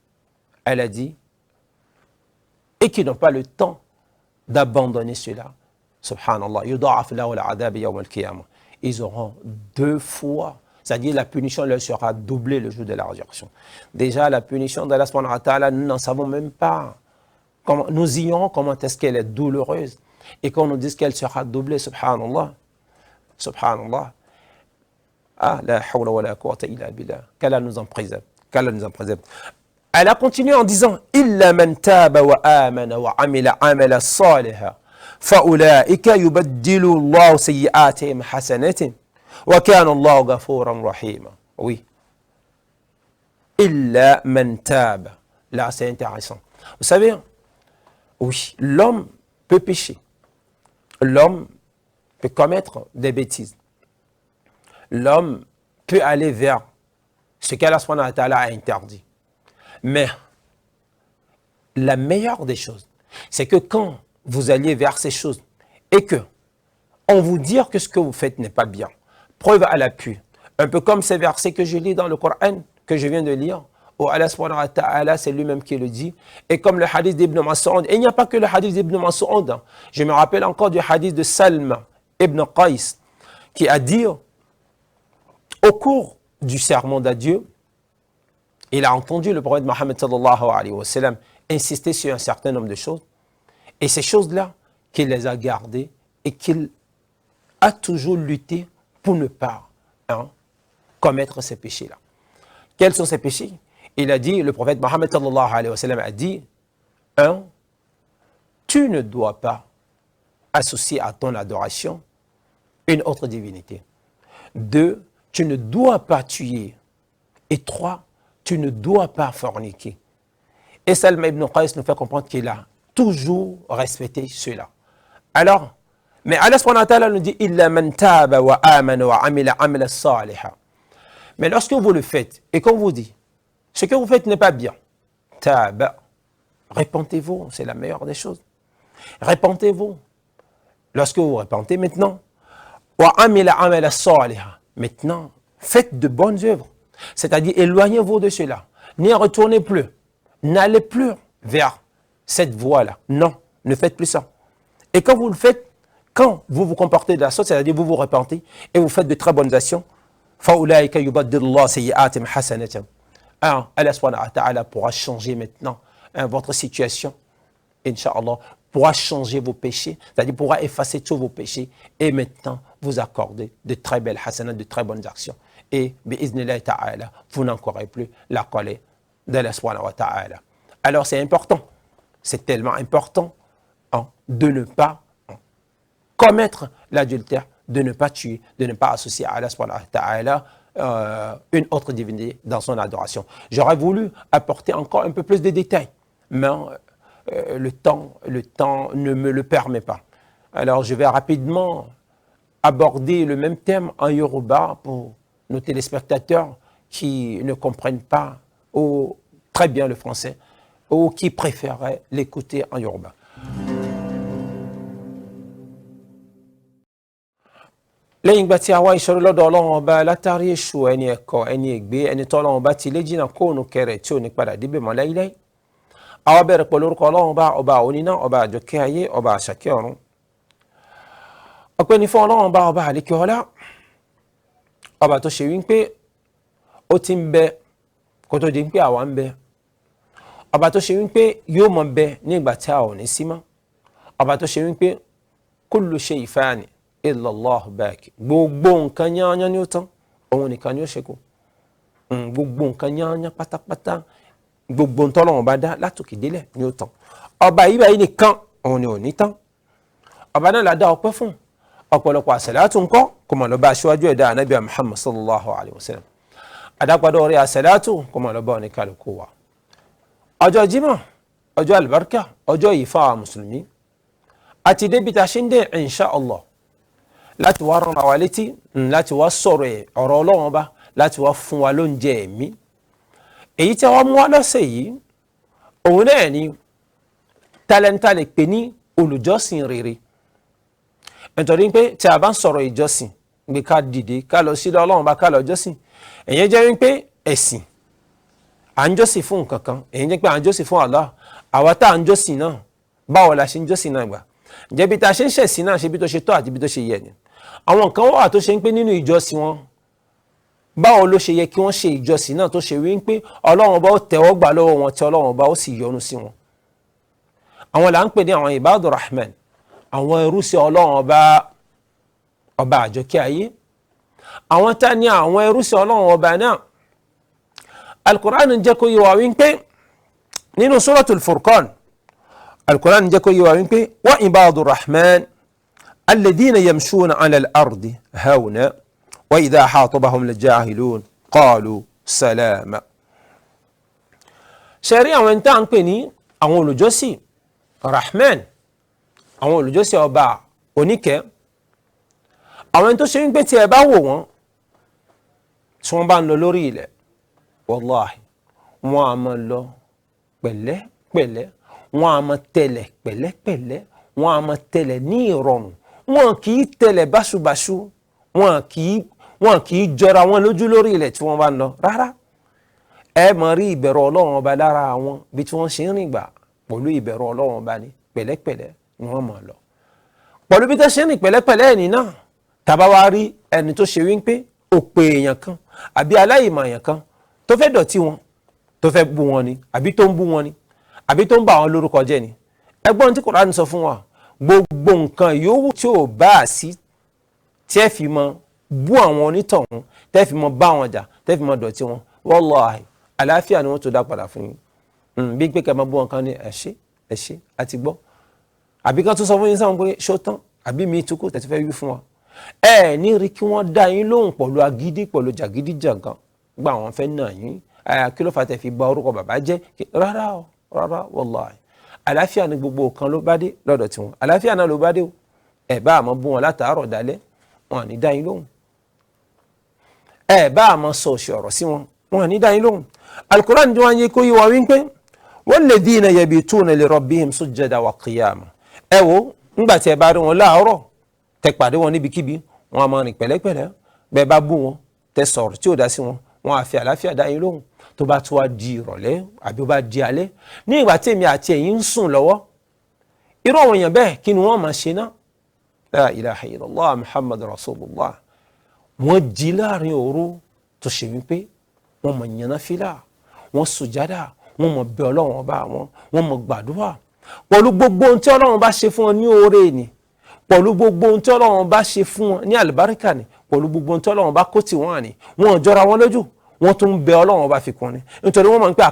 elle a dit, et qui n'ont pas le temps d'abandonner cela. Subhanallah, yudha'af lahu al-'adhab yawm al-qiyamah. Ils auront 2 fois, c'est-à-dire la punition leur sera doublée le jour de la résurrection. Déjà, la punition d'Allah subhanahu wa ta'ala, nous n'en savons même pas. Nous ignorons comment est-ce qu'elle est douloureuse. Et quand on nous dit qu'elle sera doublée, subhanallah, subhanallah, ah, la hawla wa la quwwata illa billah, qu'Allah nous en préserve. qu'Allah nous en préserve. Elle a continué en disant إِلَّا مَنْ تَابَ وَآمَنَ وَعَمِلَ عَمَلًا صَالِحًا فَأُولَٰئِكَ يُبَدِّلُ اللَّهُ سَيِّئَاتِهِمْ حَسَنَاتٍ وَكَانَ اللَّهُ غَفُورًا رَحِيمًا. Oui. إِلَّا مَنْ تَابَ. Là, c'est intéressant. Vous savez, oui, l'homme peut pécher. L'homme peut commettre des bêtises. L'homme peut aller vers ce qu'Allah subhanahu wa ta'ala a interdit. Mais la meilleure des choses, c'est que quand vous alliez vers ces choses et que on vous dit que ce que vous faites n'est pas bien, preuve à l'appui, un peu comme ces versets que je lis dans le Coran, que je viens de lire, où Allah subhanahu wa ta'ala, c'est lui-même qui le dit, et comme le hadith d'Ibn Mas'ud, et il n'y a pas que le hadith d'Ibn Mas'ud, je me rappelle encore du hadith de Salma ibn Qais, qui a dit, au cours du sermon d'adieu, il a entendu le prophète Mohammed sallallahu alayhi wa sallam insister sur un certain nombre de choses. Et ces choses-là, qu'il les a gardées et qu'il a toujours lutté pour ne pas commettre ces péchés-là. Quels sont ces péchés? Il a dit, le prophète Mohammed sallallahu alayhi wa sallam a dit, 1. Tu ne dois pas associer à ton adoration une autre divinité. 2. Tu ne dois pas tuer. Et 3. Tu ne dois pas forniquer. Et Salma ibn Qais nous fait comprendre qu'il a toujours respecté cela. Alors, mais Allah subhanahu wa ta'ala nous dit Illa man taba wa amana wa amila amala saliha. Mais lorsque vous le faites et qu'on vous dit ce que vous faites n'est pas bien, taba, repentez-vous, c'est la meilleure des choses. Repentez-vous. Lorsque vous repentez maintenant, wa amila amala saliha. Maintenant, faites de bonnes œuvres. C'est-à-dire, éloignez-vous de cela. N'y retournez plus. N'allez plus vers cette voie-là. Non, ne faites plus ça. Et quand vous le faites, quand vous vous comportez de la sorte, c'est-à-dire vous vous repentez et vous faites de très bonnes actions, Allah subhanahu wa ta'ala pourra changer maintenant votre situation, Inch'Allah, pourra changer vos péchés, c'est-à-dire pourra effacer tous vos péchés et maintenant vous accorder de très belles hasanat, de très bonnes actions. Et, bi'iznillahi ta'ala, vous n'encourez plus la colère d'Allah subhanahu wa ta'ala. Alors c'est important, c'est tellement important de ne pas commettre l'adultère, de ne pas tuer, de ne pas associer à Allah subhanahu wa ta'ala une autre divinité dans son adoration. J'aurais voulu apporter encore un peu plus de détails, mais le temps ne me le permet pas. Alors je vais rapidement aborder le même thème en Yoruba pour nos téléspectateurs qui ne comprennent pas très bien le français ou qui préféraient l'écouter en Yoruba. lẹ́yìn ìgbà tí a wá ìṣòro lọ́dọ̀ ọlọ́run ọba látàrí èṣù ẹni ẹ̀kọ́ ẹni ègbé ẹni tó ọlọ́run ọba ti lé jìnnà kóònù kẹrẹ̀ tí ò ní padà débẹ̀ mọ́ láíláí. àwa bẹ̀rẹ̀ pẹ̀lú orúkọ ọlọ́run ọba oníná ọba àjọkẹ́ ayé ọba àṣàkẹ́ ọ̀run. ọpẹ́ ni fún ọlọ́run ọba àlékè ọlá, ọba tó ṣe wípé ó ti ń bẹ kó tó di pé àwa ń bẹ, ọba tó ṣe wípé yóò mọ bẹ ní ìgbà tí a ò ní sí mọ́, ọba tó ṣe wípé kullu shay'in fani illa Allah baqi, gbogbo nǹkan yányán ni ó tán, òun nìkan ni ó ṣẹ́kù. gbogbo nǹkan yányán pátápátá, gbogbo ntọ́lọ́run bá dá látòkè délẹ̀ ni ó tán. ọba yìí báyìí nìkan òun ni ò ní tán. ọba náà la dá ọpẹ́ fún. ọ̀pọ̀lọpọ̀ àṣàlátù ńkọ́ kò mọ̀ lọ́ba aṣíwájú ẹ̀dá ànábì Muhammad sallallahu alayhi wa sallam. àdápadà orí àṣàlátù kò mọ̀ lọ́ba oníkàlùkù wa. ọjọ́ Jímọ̀, ọjọ́ àlùbáríkà, ọjọ́ yìí fáwọn mùsùlùmí. àti débi tá a ṣe ń dé insha Allah láti wá rán wa létí, láti wá sọ̀rọ̀ ọ̀rọ̀ Ọlọ́run Ọba, láti wá fún wa lóúnjẹ ẹ̀mí. èyí tí wọ́n mú wá lọ́sẹ̀ yìí òun náà ni tálẹ́ńtà lè pè ní olùjọ́sìn rere. nítorí pé tí a bá ń sọ̀rọ̀ ìjọsìn gbé ká dìde ká lọ sí Ọlọ́run Ọba ká lọ jọ́sìn, èyí jẹ́ wípé ẹ̀sìn à ń jọ́sìn fún nǹkan kan, èyí jẹ́ pé à ń jọ́sìn fún Allah. àwa tá à ń jọ́sìn náà báwo la ṣe ń jọ́sìn náà gbà? ǹjẹ́ bí ta ṣe ń ṣẹ̀sìn náà ṣe bí tó ṣe tọ́ àti bí tó ṣe yẹ ni? àwọn nǹkan wà tó ṣe ń pé nínú ìjọsìn wọn báwo ló ṣe yẹ kí wọ́n ṣe ìjọsìn náà tó ṣe wí pé Ọlọ́run Ọba ó tẹ́wọ́ gbà lọ́wọ́ wọn tí Ọlọ́run Ọba ó sì yọ́nú sí wọn. àwọn là ń pè ní àwọn Ibadur Rahman, àwọn ẹrúsìn Ọlọ́run ọba àjọkẹ́ ayé. àwọn tá ní àwọn ẹrúsìn Ọlọ́run Ọba náà, Al-Qur'an ń jẹ́ kó yé wa wí pé nínú Suratul Furqan, Al-Qur'an ń jẹ́ kó yé wa wí pé wa Ibadur Rahman alladhina yamshuna 'ala al-ardi hawna wa idha khatabahum al-jahilun qalu salama. ṣe rí àwọn tá à ń pè ní àwọn olùjọ́sìn Rahman, àwọn olùjọ́sìn ọba oníkẹ́, àwọn tó ṣe wípé tí ẹ bá wò wọ́n tí wọ́n bá ń lọ lórí ilẹ̀, wallahi wọ́n á máa lọ pẹ̀lẹ́pẹ̀lẹ́, wọ́n á máa tẹ̀lẹ̀ pẹ̀lẹ́pẹ̀lẹ́, wọ́n á máa tẹ̀lẹ̀ ní ìrọ̀rùn, wọn kì í tẹ̀lẹ̀ báṣubàṣu, wọn kì í jọra wọn lójú lórí ilẹ̀ tí wọ́n bá ń lọ rárá. ẹ máa rí ìbẹ̀rù Ọlọ́run Ọba lára àwọn bí tí wọ́n ṣe ń rìn gbà pẹ̀lú ìbẹ̀rù Ọlọ́run Ọba ní pẹ̀lẹ́pẹ̀lẹ́ ni wọ́n máa lọ. pẹ̀lú bí tó ṣe ń rìn pẹ̀lẹ́pẹ̀lẹ́ ẹni náà, tàbá wá rí ẹni tó ṣe wípé òpè èèyàn kan àbí aláìmọ̀ èèyàn kan tó fẹ́ dọ̀tí wọn, tó fẹ́ bú wọn ni, àbí tó ń bú wọn ni, àbí tó ń bà wọn lórúkọ jẹ́ ni. ẹgbọ́n tí Kùránì sọ fún wa, gbogbo nǹkan yòówù tí ò bá sí tí ẹ fi mọ bú àwọn onítọ̀hún, tẹ́ fi mọ bá wọn jà, tẹ́ fi mọ dọ̀tí wọn, wallahi àlàáfíà ni wọ́n tó dá padà fún yín. bí pé kẹ́ máa bú wọn kan ní ẹ̀ṣẹ́ àti gbọ́, àbí kan tó sọ fún yín sáwọn pé ṣó tán àbí mi tukú tẹ̀sí fẹ́ wí fún wa. ẹ ní rí kí wọ́n dá yín lóhùn pẹ̀lú agídí, pẹ̀lú jàgídíjàgan, gbà wọ́n fẹ́ nà yín, kí ló fà tẹ̀ fi bà orúkọ bàbá jẹ́? rárá wallahi àlàáfíà ni gbogbo kan ló bá dé lọ́dọ̀ tiwọn, àlàáfíà náà ló bá dé o. ẹ bá àmọ́ bú wọn látàárọ̀ dalẹ́, wọn à ní dá yín lóhùn. ẹ bá àmọ́ sọ òṣì ọ̀rọ̀ sí wọn, wọn à ní dá yín lóhùn. Al-Qur'an wọn yẹ kó yé wa wípé walladhina yabituna li rabbihim sujjada wa qiyama. ẹ wo ńgbà tí ẹ bá rí wọn láàárọ̀ tẹ pàdé wọn níbikíbi, wọn a máa rìn pẹ̀lẹ́pẹ̀lẹ́. bẹ́ẹ̀ bá bú wọn tẹ sọ̀rọ̀ tí ò dá sí wọn, wọn á fi àlàáfíà dá yín lóhùn. tó bá tún wá di ìrọ̀lẹ́ àbí ó bá di alẹ́, ní ìgbà tí èmi àti ẹ̀yin ń sùn lọ́wọ́, irú àwọn èèyàn bẹ́ẹ̀ kí ni wọ́n máa ṣe náà? La ilaha illallah Muhammad rasulullah. wọ́n jí láàrin òru tó ṣe wípé wọ́n mọ̀ yànnà fílà, wọ́n sùjádà, wọ́n mọ̀ bẹ Ọlọ́run Ọba wọn, wọ́n mọ̀ gbàdúrà pẹ̀lú gbogbo ohun tí Ọlọ́run bá ṣe fún wọn ní oore ni, pẹ̀lú gbogbo ohun tí Ọlọ́run bá ṣe fún wọn ní àlùbáríkà ni, pẹ̀lú gbogbo ohun tí Ọlọ́run bá kó tì wọ́n ni, wọ́n jọra wọn lójú, wọ́n tún bẹ Ọlọ́run Ọba fi kún ni, nítorí wọ́n mọ̀ ń pẹ́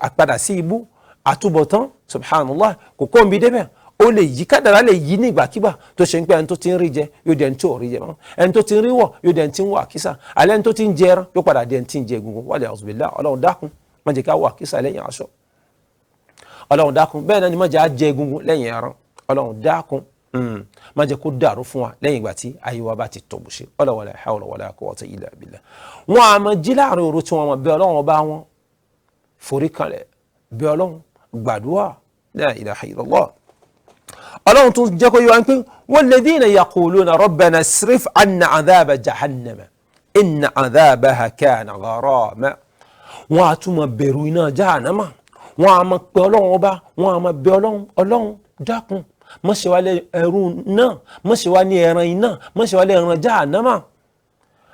àpadà sí ibú, àtúbọ̀tán subhanallah kò kó ń bi débẹ̀. ó lè yí kádàrá lè yí ní ìgbàkígbà tó ṣe ń pẹ́ ẹni tó ti ń rí jẹ yóò di ẹni tó rí jẹ mọ́, ẹni tó ti ń rí wọ̀ yóò di ẹni tí ń wọ àkísà, alẹ́ ẹni tó ti ń jẹ ẹran yóò padà di ẹni tí ń jẹ egungun. wal a'udhu billah. Ọlọ́run dákun má jẹ́ ká wọ àkísà lẹ́yìn aṣọ, Ọlọ́run dákun bẹ́ẹ̀ náà ni má jẹ́ á jẹ egungun lẹ́yìn ẹran, Ọlọ́run dákun má jẹ́ kó dàrú fún wa lẹ́yìn ìgbà tí ayé wa bá ti tọ̀ bù ṣe. wala hawla wala quwwata illa billah. wọn a máa jí láàrin òru tí wọn máa bẹ Ọlọ́run Ọba wọn, forí kalẹ̀ bẹ Ọlọ́run, gbàdúrà, la ilaha illallah. ọlọ́run tún jẹ́ kó yé wa pé walladhina yaquluna rabbana isrif 'anna 'adhaba jahannama inna 'adhabaha kana gharama. wọ́n á tún máa bẹ̀rù iná jahannama, wọ́n á máa pe ọlọ́run ọba, wọ́n á máa bẹ ọlọ́run dákun má ṣe wá lé ẹrú náà, má ṣe wá ní ẹran iná, má ṣe wá lé ẹran jahannama,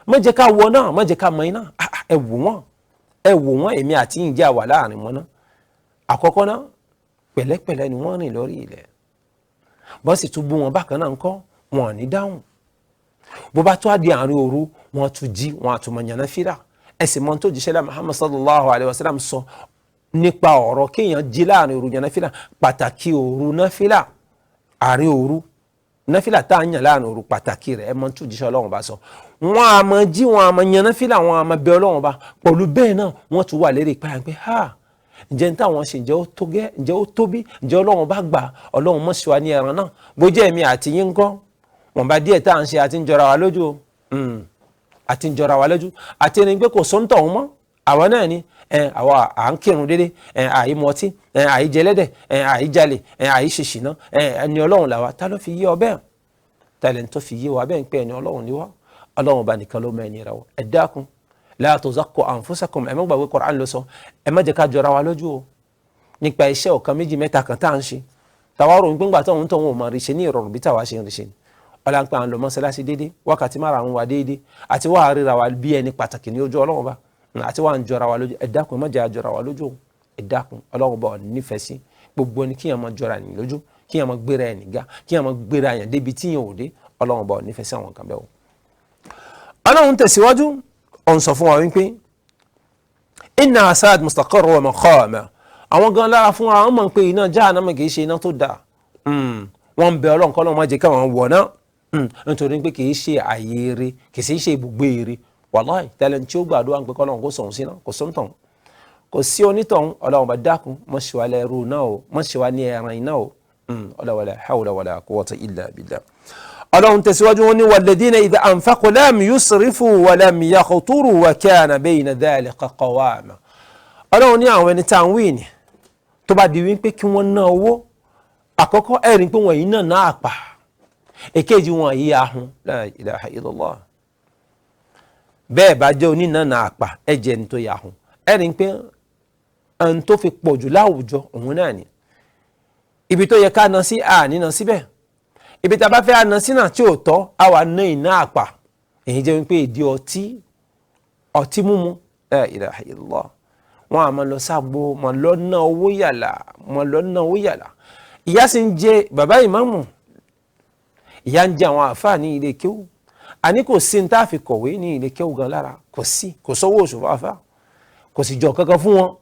má jẹ́ ká wọ náà, má jẹ́ ká mọ iná. ẹ wò wọ́n èmi àti yín jẹ́ àwà láàrin wọn náà. àkọ́kọ́ náà pẹ̀lẹ́pẹ̀lẹ́ ni wọ́n rìn lórí ilẹ̀, bọ́n sì tún bú wọn bákan náà ńkọ́ wọn ò ní dáhùn. bó bá tó á di àárín òru wọn tún jí wọn àtúmọ̀ yànnà fílà. ẹ̀sìn mọ́ tó jíṣẹ́ lá Muhammad sallallahu alayhi wa sallam sọ nípa ọ̀rọ̀ kéèyàn jí láàrin òru yànnà fílà, pàtàkì òru náfílà, àárín òru náfílà tá à ń yàn láàrin òru pàtàkì rẹ̀ ẹ̀ mọ́ tó jíṣẹ́ Ọlọ́run bá sọ. wọn a máa jí wọn a máa yànnà fílà, wọn a máa bẹ Ọlọ́run bá, pẹ̀lú bẹ́ẹ̀ náà wọ́n tún wà lérí ìpayà pé ǹjẹ́ ní táwọn ṣe ǹjẹ́ ó tó gẹ́, ǹjẹ́ ó tóbi, ǹjẹ́ Ọlọ́run bá gbà, Ọlọ́run mọ̀ sí wa ní ẹran náà. bójú ẹ̀mí àti yín ńkọ́ wọn bá díẹ̀ tá à ń ṣe àti ń jọra wa lójú àti ń jọra wa lójú àti ẹni pé kò sọ́ńtọ̀ ọ̀hún mọ́. àwa náà ni àwa à ń kírun dédé, àì mọtí, àì jẹlẹ́dẹ̀, àì jalè, àì ṣe ṣìnà, ẹni Ọlọ́run làwa. ta ló fi yé ọ bẹ́ẹ̀? tàlẹ́ tó fi yé wa bẹ́ẹ̀ ń pẹ́ ẹni Ọlọ́run ni wá. Ọlọ́run bá nìkan ló mọ ẹni ra wa. ẹ dákun la tuzakku anfusakum, ẹ má gbàgbé Qur'an ló sọ, ẹ má jẹ́ ká jọra wa lójú o nípa iṣẹ́ ọ̀kan méjì mẹ́ta kan tá à ń ṣe. tàwa rò ń gbéngbà tó ń tọ̀ wọn ò máa rí ṣe ní ìrọ̀rùn bí tàwa ṣe ń rí ṣe ni. ọlá ń pẹ́ à ń lọ mọ́sálásí déédé, wákàtí márùn-ún wa déédé, àti wà á ríra wa bí ẹni pàtàkì ní ojú Ọlọ́run bá, àti wà á ń jọra wa lójú. ẹ dákun ẹ má jẹ́ àjọra wa lójú o, ẹ dákun Ọlọ́run bá nífẹ̀ẹ́ sí gbogbo ẹni kíyàn máa jọra ẹni lójú, kíyàn máa gbéra ẹni ga, kíyàn máa gbéra ẹni débi tíyàn ò dé. Ọlọ́run bá nífẹ̀ẹ́ sí àwọn kan bẹ́ẹ̀ o. Ọlọ́run tẹ̀síwájú ọ̀n sọ fún wa wípé inna asad mustaqarr wa maqama. àwọn gan lára fún wa wọ́n mọ̀ pé iná jahannama kì í ṣe iná tó dáa. wọ́n ń bẹ Ọlọ́run kọ́ lọ́wọ́ má jẹ́ káwọn wọ̀ náà, nítorí pé kì í ṣe àyè eré, kì í ṣe ibùgbé eré. wàláhì tẹ́lẹ̀ tí ó gbàdúrà ń pé kọ́lọ́run kó sọ̀hún sí náà, kò sọ́ńtàn, kò sí onítọ̀hún. Ọlọ́run bá dákun mọ́ ṣe wá lẹ́rú náà o, mọ́ ṣe wá ní ẹran iná o. wala hawla wala quwwata illa billah. Ọlọ́run tẹ̀síwájú wọn ní walladhina idha anfaqu lam yusrifu wa lam yaqturu wa kana bayna dhalika qawama. Ọlọ́run ní àwọn ẹni tá à ń wí ni tó bá di wípé kí wọ́n ná owó, àkọ́kọ́ ẹ̀rín pé wọ́n yìí náà ná àpà, èkejì wọn yìí ahun, la ilaha illallah. bẹ́ẹ̀ bá jẹ́ onínàna àpà ẹ̀jẹ̀ ní tó yà ahun, ẹ̀rín pé ẹni tó fi pọ̀ jù láwùjọ òun náà ni. ibi tó yẹ ká ná sí àní ná síbẹ̀, ibi tá a bá fẹ́ àná sí náà tí ò tọ́ àwa ná iná àpà. èyí jẹ́ wípé ìdí ọtí mímu, la ilaha illallah. wọn a máa lọ sáàgbó, máa lọ ná owó yàlà, ìyá sì ń jẹ bàbá ìmáàmù, ìyá ń jẹ àwọn àfáà ní ilé kéwù. àní kò sí ní tá a fi kọ̀wé ní ilé kéwù gan lára, kò sówó oṣù fáfá, kò sì jọ kankan fún wọn.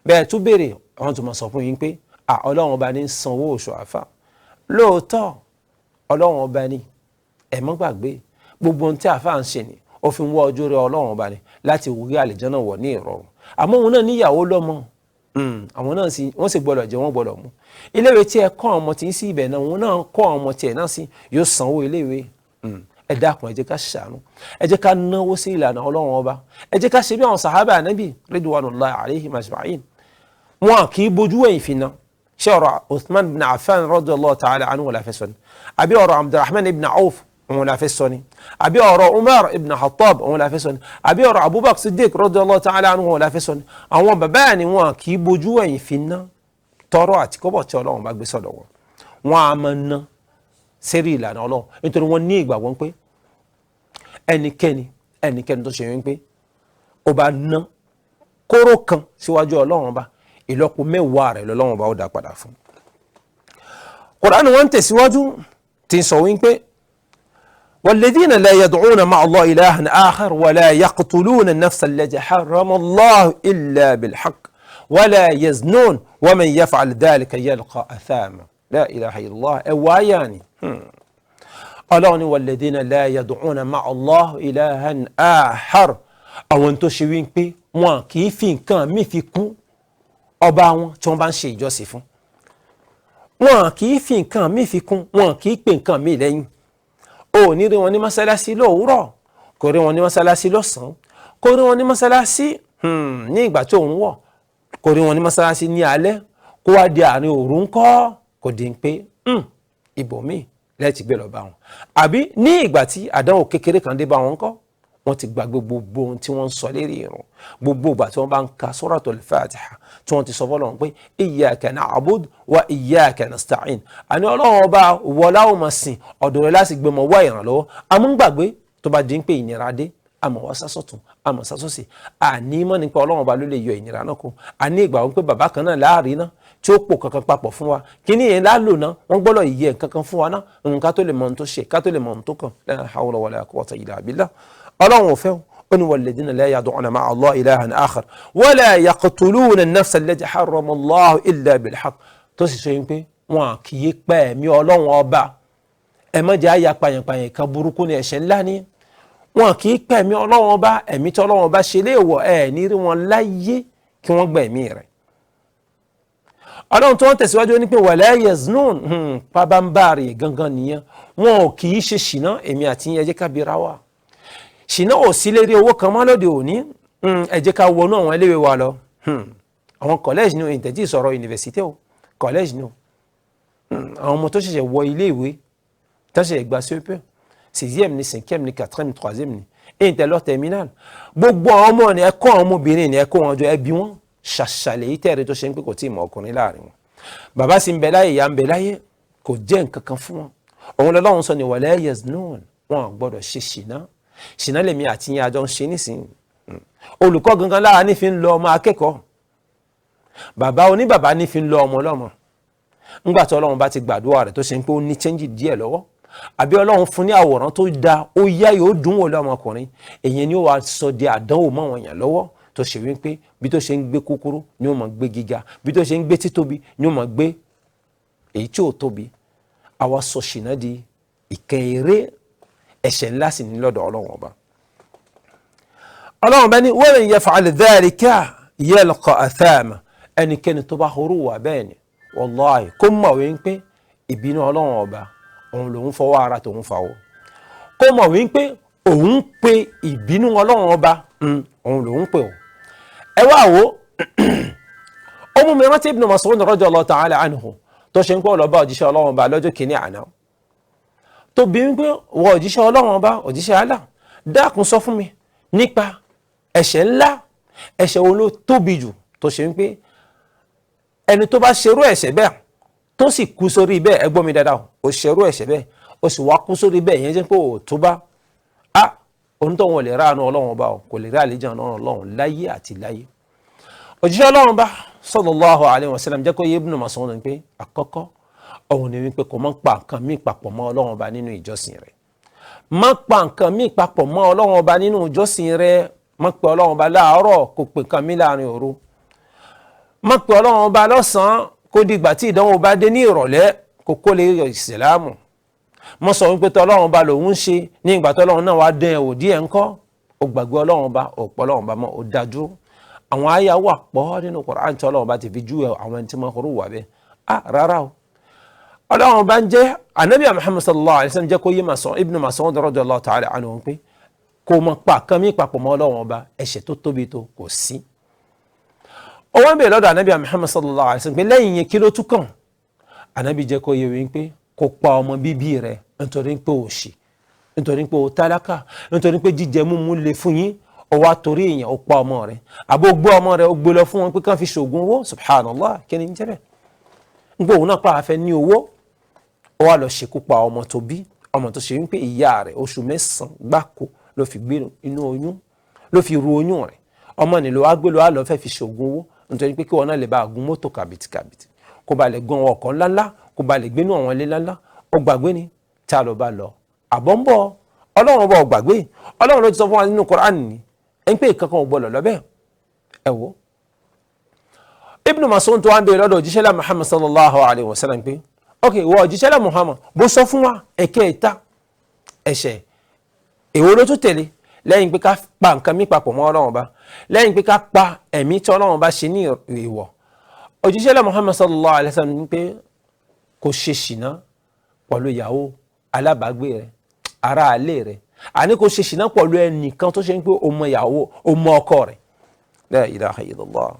bẹ́ẹ̀ tún béèrè àwọn tó máa sọ fún yín pé Ọlọ́run ọba ní sanwó oṣù àfáà. lóòótọ́ Ọlọ́run ọba ní, ẹ má gbàgbé gbogbo ohun tí àfáà ń ṣe ni ó fi ń wá ojú rẹ Ọlọ́run ọba ní láti wúrí àlìjánnà wọ̀ ní ìrọ̀rùn. àmọ́ òun náà níyàwó lọ́mọ, àwọn náà sì wọ́n sì gbọ́dọ̀ jẹ, wọ́n gbọ́dọ̀ mú. iléèwé tí ẹ kọ́ ọmọ tí ń sí ibẹ̀ náà, òun náà kọ́ ọmọ tiẹ̀ náà sí yóò sanwó iléèwé. ẹ dákun ẹ jẹ́ ká ṣàánú, ẹ jẹ́ ká náwó sí ìlànà Ọlọ́run ọba, ẹ jẹ́ ká ṣe bí àwọn sàhábà ànábì ridwanullahi alayhim ajma'in. wọn kì í bójú ẹ̀yìn fi ná. ṣé ọ̀rọ̀ Uthman ibn Affan radiyallahu ta'ala anhu la fẹ́ sọ ni, àbí ọ̀rọ̀ Abdurrahman ibn Auf òun la fẹ́ sọ ni, àbí ọ̀rọ̀ Umar ibn Khattab òun la fẹ́ sọ ni, àbí ọ̀rọ̀ Abubakar Siddiq radiyallahu ta'ala anhu òun la fẹ́ sọ ni. àwọn bàbá yẹn ni wọn kì í bójú ẹ̀yìn fi ná tọrọ àti kọ́bọ̀ tí Ọlọ́run bá gbé sọ́dọ̀ wọn. wọn a máa ná sérí ìlànà Ọlọ́run, nítorí wọn ní ìgbàgbọ́ pé ẹnikẹ́ni tó ṣe wípé ó bá ná kóró kan síwájú Ọlọ́run bá, ìlọ́po mẹ́wàá rẹ̀ lọ́lọ́run bá ó dá padà fún. Kùránì wọn tẹ̀síwájú tí ń sọ wípé والذين لا يدعون مع الله إلها آخر ولا يقتلون النفس التي حرم الله إلا بالحق ولا يزنون ومن يفعل ذلك يلقى أثاما. لا إله إلا الله. يعني الله والذين لا يدعون مع الله إلها آخر أو أنتو شوين بي وان كيفين كان ميفيكو ọba wọn tí wọ́n bá ń ṣe ìjọsìn fún, wọn kì í fi nǹkan míì fi kún, wọn kì í pè nǹkan míì lẹ́yìn. o ní rí wọn ní mọ́sálásí lówùúrọ̀, kò rí wọn ní mọ́sálásí lọ́sàn-án, kò rí wọn ní mọ́sálásí ní ìgbà tó ń wọ̀, kò rí wọn ní mọ́sálásí ní alẹ́, kó wá di àárín òru ńkọ́, kò dín pé ibòmíì lẹ́ẹ̀tì gbé lọ bá wọn. àbí ní ìgbà tí àdánwò kékeré kan dé bá wọn ńkọ́ wọ́n ti gbàgbé gbogbo ohun tí wọ́n ń sọ lérí ìrun, gbogbo ìgbà tí wọ́n bá ń ka suratul Fatiha tí wọ́n ti sọ fọ́lọ́run pé iyyaka na'budu wa iyyaka nasta'in, àní ọlọ́run ọba wọlá ò mọ̀ sìn, ọ̀dọ̀ rẹ̀ láti gbé mọ̀ wá ìrànlọ́wọ́. amúgbàgbé tó bá di ń pé ìnira dé àmọ́ wá sásọ̀tún àmọ́ sásọ̀sì, àní mọ́ nípa ọlọ́run ọba ló lè yọ ìnira náà kó, àní ìgbà wọn pé bàbá kan náà láàrin náà tí ó pò kankan papọ̀ fún wa, kíní yẹn lálò náà wọ́n gbọ́dọ̀ yẹ kankan fún wa náà nǹkan tó lè mọ ohun tó ṣe ká tó lè mọ ohun tó kàn. la hawla wala quwwata illa billah. ọlọ́run ò fẹ́ ó ní walladhina la yad'una ma'a Allahi ilahan akhar wala yaqtuluna an-nafsa allati harrama Allahu illa bil-haqq, tó sì ṣe pé wọn kì í pẹ́ ẹ̀mí ọlọ́run ọba. ẹ má jẹ́ àyà pàyànpàyàn kan burúkú ní ẹ̀ṣẹ̀ ńlá ni. wọn kì í pẹ́ ẹ̀mí ọlọ́run ọba, ẹ̀mí tí ọlọ́run ọba ṣe léèwọ̀ ẹ̀ ní rí wọn láyé kí wọ́n gba ẹ̀mí rẹ̀. ọlọ́run tó wọ́n tẹ̀síwájú ní pé wala yaznun, pabambari gangan nìyẹn, wọn ò kì í ṣe ṣìnà. èmi àti yín ẹ jẹ́ ká bira wa. ṣìnà ò sí lérí owó kan mọ́ lóde òní. ẹ jẹ́ ká wọnú àwọn iléèwé wa lọ. àwọn kọ́lẹ́jì ni o, ìtẹ̀jí ìsọ̀rọ̀ yunifásitì o, kọ́lẹ́jì ni o. àwọn ọmọ tó ṣẹ̀ṣẹ̀ wọ iléèwé tó ṣẹ̀ṣẹ̀ gba CEP 6e ni 5e ni 4e 3e ni ìtẹ̀lọ́ terminal, gbogbo àwọn ọmọ ni ẹ kọ́ àwọn ọmọbìnrin ni ẹ kó wọn jọ ẹbí wọn ṣàṣàlẹ̀ yìí tẹ̀rẹ̀ tó ṣe ń pé kò tí ì mọ ọkùnrin láàrin wọn. bàbá sì ń bẹ láyé, ìyá ń bẹ láyé, kò jẹ́ nǹkan kan fún wọn. òun lọ́lọ́run sọ ni wala yaznun, wọn gbọ́dọ̀ ṣe ṣìnà. ṣìnà lèmi àti yín àjọ ń ṣe nísìnyí. olùkọ́ gangan lára nífi ń lọ ọmọ akẹ́kọ̀ọ́, bàbá oníbàbá nífi ń lọ ọmọ ọlọ́mọ. ńgbà tí ọlọ́run bá ti gbàdúrà rẹ̀ tó ṣe ń pé ó ní chẹ́ńjì díẹ̀ lọ́wọ́, àbí ọlọ́run fún ní àwòrán tó da, ó yá yóò dùn wò lọ́mọkùnrin, èyí ni ó wá sọ di àdánwò mọ́ wọn yàn lọ́wọ́, tó ṣe wípé bí tó ṣe ń gbé kúkúrú ni ó máa gbé gíga, bí tó ṣe ń gbé títóbi ni ó máa gbé èyí tí ò tóbi. àwa sọ ṣìnà di ìkẹyẹrẹ ẹ̀ṣẹ̀ ńlá sì ní lọ́dọ̀ ọlọ́run ọba. ọlọ́run bá ní wa man yaf'al dhalika yalqa athama, ẹnikẹ́ni tó bá horú wà bẹ́ẹ̀ ni wallahi kó mọ̀ wípé ìbínú ọlọ́run ọba òun lòun fọwọ́ ara tòun fà ó, kó mọ̀ wípé òun pe ìbínú ọlọ́run ọba òun lòun pe ó. ẹ wá wo ó mú mi rántí Ibn Mas'ud radiyallahu ta'ala anhu tó ṣe ń pọ̀ lọ́ba òjíṣẹ́ ọlọ́run ọba lọ́jọ́ kìíní àná, tó bí wípé wọ òjíṣẹ́ ọlọ́run ọba, òjíṣẹ́ Allah, dákun sọ fún mi nípa ẹ̀ṣẹ̀ ńlá, ẹ̀ṣẹ̀ wo ló tóbi jù tó ṣe wípé ẹni tó bá ṣerú ẹ̀ṣẹ̀ bẹ́ẹ̀ tó sì kú sórí bẹ́ẹ̀, ẹ gbọ́ mi dáadáa, ó ṣerú ẹ̀ṣẹ̀ bẹ́ẹ̀ ó sì wá kú sórí bẹ́ẹ̀, yẹn jẹ́ pé ó tó bá onítọ̀ wọn lè ráàánú ọlọ́run ọba o, kò lè rí àlejò ọlọ́run láyé àti láyé. òjíṣẹ́ ọlọ́run ọba sallallahu alayhi wa sallam jẹ́ kó yé Ibn Mas'ud pé àkọ́kọ́ òun ni wípé kò má pa nǹkan míì papọ̀ mọ́ ọlọ́run ọba nínú ìjọsìn rẹ̀. má pa nǹkan míì papọ̀ mọ́ ọlọ́run ọba nínú ìjọsìn rẹ̀. má pe ọlọ́run ọba láàárọ̀ kó pe nǹkan míì láàrin òru. má pe ọlọ́run ọba lọ́sàn-án kó dìgbà tí ìdánwò bá dé ní ìrọ̀lẹ́ kó kó lè yọ ìsìlámù. mo sọ wípé tọ́lọ́run ọba lòun ń ṣe ní ìgbà tọ́lọ́run náà wá dán ẹ̀wò díẹ̀ ńkọ́, ó gbàgbé ọlọ́run ọba, ó pọ̀ ọlọ́run ọba mọ́, ó dájú. àwọn àyà wà pọ̀ nínú Qur'an tí ọlọ́run ọba ti fi jú àwọn ẹni tí wọ́n kúrò wà bẹ́ẹ̀. rárá o, ọlọ́run ọba ń jẹ́ anabi Muhammad sallallahu alayhi wa sallam jẹ́ kó yé Ibn Mas'ud radiyallahu ta'ala anhu pé kó mọ pa kan mí papọ̀ mọ́ ọlọ́run ọba, ẹ̀ṣẹ̀ tó tóbi tó kò sí. ó wá ń bèèrè lọ́dọ̀ anabi Muhammad sallallahu alayhi wa sallam pé lẹ́yìn yẹn kí ló tún kàn? anabi jẹ́ kó yé wípé kó pa ọmọ bíbí rẹ̀ nítorí pé ó ṣì, nítorí pé ó tálákà, nítorí pé jíjẹ múmu le fún yín, ó wá torí èèyàn ó pa ọmọ rẹ̀, àbó gbé ọmọ rẹ̀ ó gbé lọ fún wọn pé kán fi ṣoògùn owó. subhanallah, kí ni ń jẹ́ bẹ́ẹ̀? ń gbé òun náà pa àfẹ́ ní owó, ó wá lọ ṣekú pa ọmọ tó bí, ọmọ tó ṣe wípé ìyá rẹ̀ oṣù 9 gbáko ló fi gbé inú oyún, ló fi ru oyún rẹ̀. ọmọ nílò wá gbé lọ wá lọ fẹ́ fi ṣoògùn owó nítorí pé kí wọn náà lè bá gun mọ́tò kàbìtìkàbìtì, kó ba lè gun ọkọ̀ ńláńlá, kó ba lè gbénú àwọn ilé ńláńlá. ó gbàgbé ni tá a lọ bá lọ àbọ̀ ń bọ̀, ọlọ́run ọba ò gbàgbé. ọlọ́run ló ti sọ fún wa nínú Qur'an ni ẹni pé ìkankan ò gbọdọ̀ lọ bẹ́ẹ̀. ẹ wo Ibn Mas'ud tó wá ń bèèrè lọ́dọ̀ òjíṣẹ́lá Muhammad sallallahu alayhi wa sallam pé ok wọ òjíṣẹ́lá Muhammad bó sọ fún wa ẹ̀kẹta ẹ̀ṣẹ̀ èwo ló tún tẹ̀lé lẹ́yìn pé ká pa nǹkan mí papọ̀ mọ́ ọlọ́run ọba, lẹ́yìn pé ká pa ẹ̀mí tí ọlọ́run ọba ṣe ní ìwọ̀. òjíṣẹ́lá Muhammad sallallahu alayhi wa sallam ní pé kò ṣe ṣìnà pẹ̀lú ìyàwó alábàágbé rẹ̀, ará alé rẹ̀, àní kò ṣe ṣìnà pẹ̀lú ẹnìkan tó ṣe ń pé ó mọ ìyàwó, ó mọ ọkọ rẹ̀. La ilaha illallah.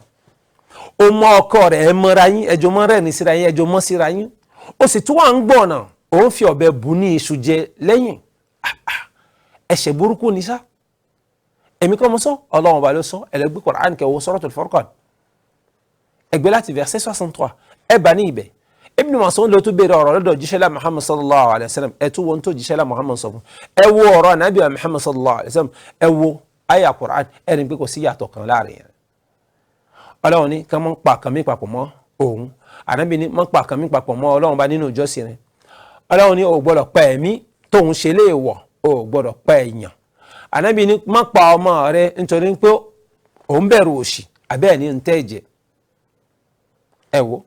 ó mọ ọkọ rẹ̀, ẹ mọ́ra yín, ẹjọ́ mọ́ rẹ̀ ní síra yín, ẹjọ́ mọ́ síra yín. ó sì tún wà ń gbọ̀nà òun fi ọ̀bẹ bù ní iṣu jẹ lẹ́yìn. ẹ̀ṣẹ̀ burúkú ni sá. èmi kọ́ mo sọ Ọlọ́run ọba ló sọ ẹlẹ́gbẹ́ Qur'an kẹwọ́ Suratul Furqan ẹgbẹ́ láti verset 63 ẹ bá ní ibẹ̀. Ibn Mas'ud ló tún béèrè ọ̀rọ̀ lọ́dọ̀ jíṣẹ́lá Muhammad sallallahu alayhi wa sallam ẹ tún wọn tó jíṣẹ́lá Muhammad sọ fún ẹ wo ọ̀rọ̀ Ànábì Muhammad sallallahu alayhi wa sallam ẹ wo àyà Qur'an ẹni pé kò sí yàtọ̀ kan láàrin yẹn. Ọlọ́run ní ká mọ́ pa kan mí papọ̀ mọ́ òun, Ànábì ní mọ́ pa kan mí papọ̀ mọ́ Ọlọ́run bá nínú ìjọsìn rẹ̀. Ọlọ́run ní o gbọ́dọ̀ pa ẹ̀mí tóun ṣe léèwọ̀, o gbọ́dọ̀ pa èèyàn. Ànábì ní mọ́ pa ọmọ rẹ nítorí pé òun bẹ̀rù òṣì àbẹ́ẹ̀ ní ń tẹ́ ẹ̀jẹ̀. Ẹ wo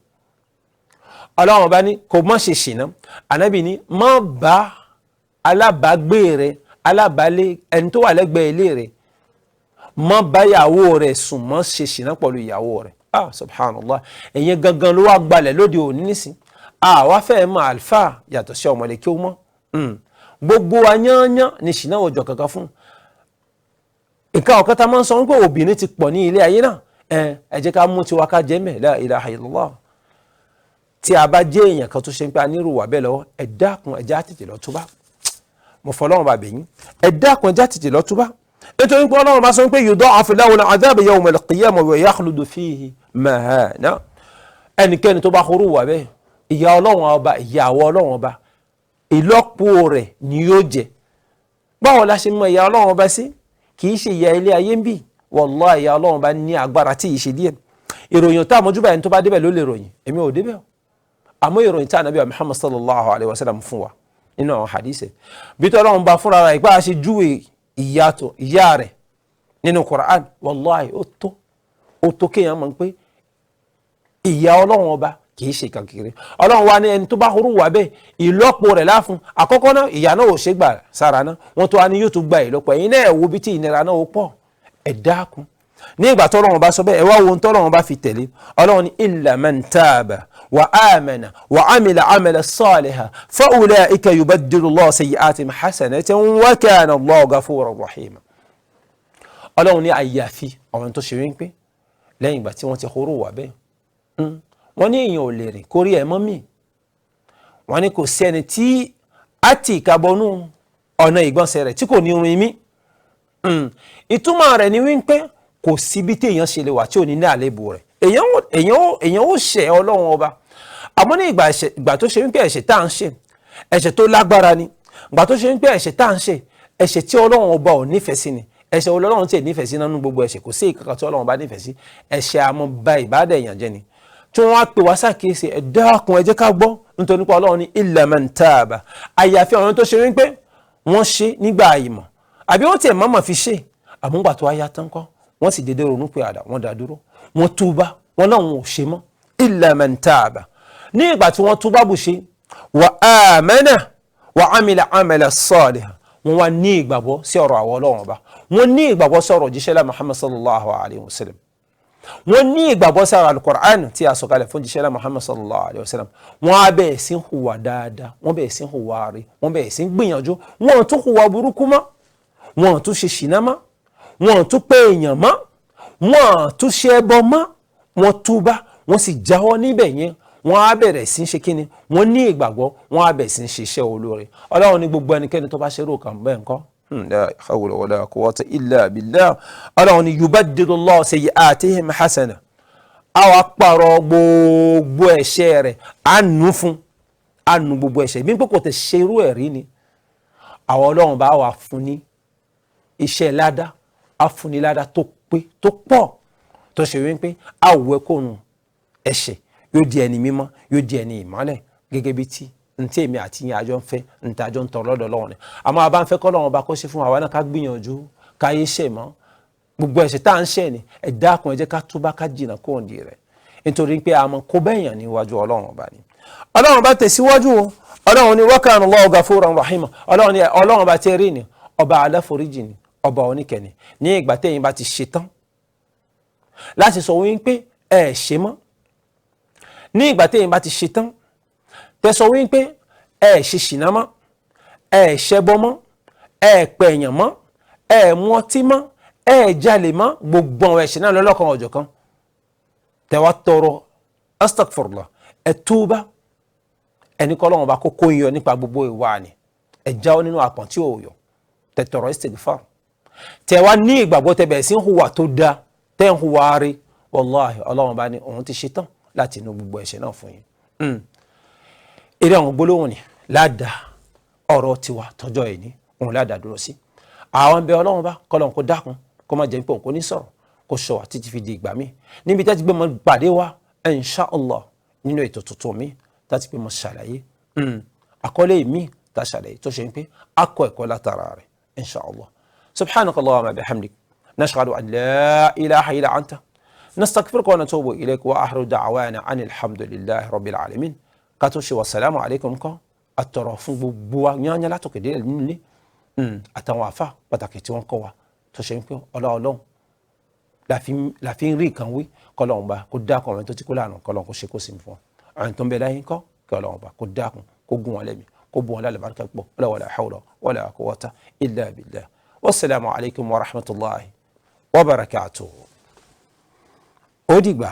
Ọlọ́run ọba ní kò mọ́ ṣe ṣìnà. Ànábì ní mọ́ bá alábàágbé rẹ alábàálé ẹni tó wà lẹ́gbẹ̀ẹ́ ilé rẹ mọ́ bá ìyàwó rẹ sùn mọ́ ṣe ṣìnà pẹ̀lú ìyàwó rẹ. Subhanallah, ẹ̀yin gangan ló wá gbalẹ̀ lóde òní nísìn. Wá fẹ́ mọ àlùfáà yàtọ̀ sí ọmọlẹ̀ kí ó mọ́. Gbogbo ayányán ni ṣìnà òjò kankan fún. nǹkan ọ̀kan tá máa ń sọ wípé obìnrin ti pọ̀ ní ilé ayé náà ẹ jẹ́ ká mú tiwa ká jẹ́ mẹ́ la ilaha illallah. Tí a bá jẹ́ èèyàn kan tó ṣe ń pé a nírú wà bẹ́ẹ̀ lọ́wọ́ ẹ dákun ẹ já tètè lọ túbá. Mo fọ Ọlọ́run bá bẹ̀ yín ẹ dákun ẹ já tètè lọ túbá. Nítorí pé Ọlọ́run bá sọ pé yudha'afu lahu al-'adhabu yawma al-qiyamah wa yakhludu fihi mahana. Ẹnikẹ́ni tó bá horú wà bẹ́ẹ̀ ìyà Ọlọ́run ọba ìyàwó Ọlọ́run ọba ìlọ́po rẹ̀ ni yóò jẹ. Báwo la ṣe mọ ìyà Ọlọ́run ọba sí? Kì í ṣe ìyà ilé ayé ń bì. Wallahi ìyà Ọlọ́run ọba ní agbára tí ì ṣe díẹ̀. Ìròyìn tá àmójúbà ẹni tó bá débẹ̀ ló lè ròyìn, èmi ò débẹ̀. Àmọ́ ìròyìn tí Ànábì Muhammad sallallahu alayhi wa sallam fún wa nínú àwọn hadith bí tó Ọlọ́run bá fúnra rẹ̀ ìgbà ṣe júwe ìyà rẹ̀ nínú Qur'an, wallahi ó tó kéèyàn mọ̀ pé ìyà Ọlọ́run ọba kìí ṣe kankiri. Ọlọ́run wa ní ẹni tó bá horú wà bẹ́ẹ̀ ìlọ́po rẹ̀ láfún. Àkọ́kọ́ náà ìyà náà ò ṣe gbà sára náà wọ́n tó wá ní yóò tún gba ìlọ́po. Ẹ̀yin náà wo bí tí ìnira náà ó pọ̀ ẹ dákun. Ní ìgbà tó Ọlọ́run bá sọ bẹ́ẹ̀ ẹ wá wo ohun tó Ọlọ́run bá fi tẹ̀lé. Ọlọ́run ní illa man taba wa amana wa amila amalan salihan fa ulaika yubaddilu Allahu sayyi'atihim hasanatan wa kana Allahu ghafuran rahima. Ọlọ́run ní àyàfi àwọn tó ṣe wípé lẹ́yìn ìgbà tí wọ́n ti horú wà bẹ́ẹ̀ wọ́n ní èèyàn ò lè rìn kórí ẹ̀ mọ́ mì. Wọ́n ní kò sí ẹni tí a ti ìkàbọnú ọ̀nà ìgbọ̀nsẹ̀ rẹ̀ tí kò ní rin mí. Ìtumọ̀ rẹ̀ ni wípé kò sí bí téèyàn ṣe lè wà tí ò ní ní àléébù rẹ̀. Èèyàn ó ṣẹ̀ Ọlọ́run ọba. Àmọ́ ní ìgbà tó ṣe wípé ẹ̀ṣẹ̀ tá à ń ṣe ẹ̀ṣẹ̀ tó lágbára ni. Ìgbà tó ṣe wípé ẹ̀ṣẹ̀ tá à ń ṣe ẹ̀ṣẹ̀ tí Ọlọ́run ọba ò nífẹ̀ẹ́ sí ni. Ẹ̀ṣẹ̀ Ọlọ́run tí ò nífẹ̀ẹ́ sí nínú gbogbo ẹ̀ṣẹ̀ kò sí ìkankan tí Ọlọ́run bá nífẹ̀ẹ́ sí. Ẹ̀ṣẹ̀ àmọ́ ba ìbádà èèyàn jẹ́ ni. Tí wọ́n á pè wá ṣàkíyèsí ẹ dákun ẹ jẹ́ ká gbọ́ nítorí pé Ọlọ́run ní illa man taba àyàfi àwọn tó ṣe wípé wọ́n ṣe nígbà àìmọ̀ àbí wọ́n tiẹ̀ mọ̀ọ́mọ̀ fi ṣe àmúgbà tó wáyá tán kọ́ wọ́n sì dédé ronú pé àdá wọ́n dá dúró wọ́n túbá wọ́n náà wọn ò ṣe mọ́ illa man taba. Ní ìgbà tí wọ́n túbá bù ṣe wa amana wa amila amalan salihan wọ́n wá ní ìgbàgbọ́ sí ọ̀rọ̀ àwọn Ọlọ́run ọba wọ́n ní ìgbàgbọ́ sí ọ̀rọ̀ jíṣẹ́lá Muhammad sallallahu alayhi wa sallam wọ́n ní ìgbàgbọ́ sí ọ̀rọ̀ al-Qur'an tí a sọ̀kalẹ̀ fún jíṣẹ́lá Muhammad sallallahu alayhi wa sallam wọ́n á bẹ̀rẹ̀ sí hùwà dáadáa wọ́n bẹ̀rẹ̀ sí hùwà rí wọ́n bẹ̀rẹ̀ sí gbìyànjú wọ́n tún hùwà burúkú mọ́ wọ́n tún ṣe ṣìnà mọ́ wọ́n tún pé èèyàn mọ́ wọ́n tún ṣe ẹbọ mọ́ wọ́n túbá wọ́n sì jáwọ́ níbẹ̀ yẹn wọ́n á bẹ̀rẹ̀ sí ṣe kíni wọ́n ní ìgbàgbọ́ wọ́n á bẹ̀rẹ̀ sí ṣiṣẹ́ olóore. Ọlọ́run ní gbogbo ẹnikẹ́ni tó bá ṣerú kan bẹ́ẹ̀ ńkọ́ la hawla wala quwwata illa billah. Ọlọ́run ní yubaddilu Allahu sayyi'atihim hasana. Àwa pààrọ̀ gbogbo ẹ̀ṣẹ̀ rẹ̀ àánú fún àánú gbogbo ẹ̀ṣẹ̀ bí pé kò tẹ̀ ṣerú ẹ̀ rí ni. Àwọn Ọlọ́run bá wà fún ní iṣẹ́ ládá afúniládá tó pé tó pọ̀ tó ṣe wípé àwọ̀ ẹ̀kọ́nù ẹ̀ṣẹ̀ yóò di ẹni mímọ́ yóò di ẹni ìmọ́lẹ̀ gẹ́gẹ́ bí tí ntí èmi àti yín àjọ ń fẹ́ ntí àjọ ń tọrọ lọ́dọ̀ Ọlọ́run ni. Àmọ́ àbá ń fẹ́ kọ́ Ọlọ́run bá kó ṣe fún àwa náà ká gbìyànjú ká yé ṣẹ̀ mọ́ gbogbo ẹ̀ṣẹ̀ tá à ń ṣẹ̀ ni ẹ dákun ẹ jẹ́ ká túbá ká jìnnà kó òǹdí rẹ̀ nítorí pé àmọ́ kó bẹ́yàn níwájú Ọlọ́run ọba ni. Ọlọ́run bá tẹ̀síwájú o Ọlọ́run ni wa kana Allahu ghafuran rahima Ọlọ́run bá tẹ́ rí ni ọba aláforíjì ni ọba oníkẹ́ni. Ní ìgbà tẹ́yìn bá ti ṣetán láti sọ wípé ẹ ṣe mọ́ ní ìgbà tẹ́yìn bá ti ṣetán tẹ́ sọ wípé ẹ ṣe ṣìnà mọ́ ẹ ṣẹbọ mọ́ ẹ pẹ̀yàn mọ́ ẹ mu ọtí mọ́ ẹ jalè mọ́ gbogbo àwọn ẹ̀ṣẹ̀ náà lọ́lọ́kan ọ̀jọ̀kan tẹ́ wá tọrọ astaghfirullah ẹ túbá ẹni kọ́ lọ́wọ́n bá kókó yọ nípa gbogbo ìwà ni ẹ jáwọ́ nínú àpọ̀n tí ò yọ tẹ tọrọ istighfar tẹ wá ní ìgbàgbọ́ tẹ bẹ̀rẹ̀ sí ń hùwà tó dáa tẹ ń hùwà rí wàláhì ọlọ́wọ́n bá ní òun ti ṣetán láti inú gbogbo ẹ̀ṣẹ̀ náà fún yín. eré àwọn gbólóhùn ni ládàá ọ̀rọ̀ tiwa tọjọ́ ẹ̀ ní òun ládàá dúró sí àwọn bẹ ọlọ́wọ́n bá kọ́lọ́n kó dákun kó má jẹ́ pé òun kò ní sọ̀rọ̀ kó sọ wá títí fi di ìgbà míì níbi tẹ́tí gbé mọ́ pàdé wa insha Allah nínú ètò tuntun mi tẹ́tí gbé mọ́ ṣàlàyé àkọlé mi tá ṣàlàyé tó ṣe ń pé akọ ẹ̀kọ́ látara rẹ̀ insha Allah. subhanakallahumma bihamdik nashhadu an la ilaha illa anta نستغفرك ونتوب إليك وآخر دعوانا أن الحمد لله رب العالمين كاتوشي والسلام عليكم كا الترافون بوا نيانيا لا توكدي نلي أتوافا pàtàkì tí wọ́n kọ́ wa tó ṣe ń pé Ọlọ́run la fi ń rí kan wí k'Ọlọ́run bá kó dákun àwọn tó ti kó lànà k'Ọlọ́run kó ṣe kó sì fún àwọn tó ń bẹ láyé kọ́ kí Ọlọ́run bá kó dákun kó gún wọn lẹ́mìí kó bù wọn lálẹ́ barika pọ̀ wala hawla wala quwwata illa billah wassalamu alaykum wa rahmatullahi wa barakatuh. Ó dìgbà.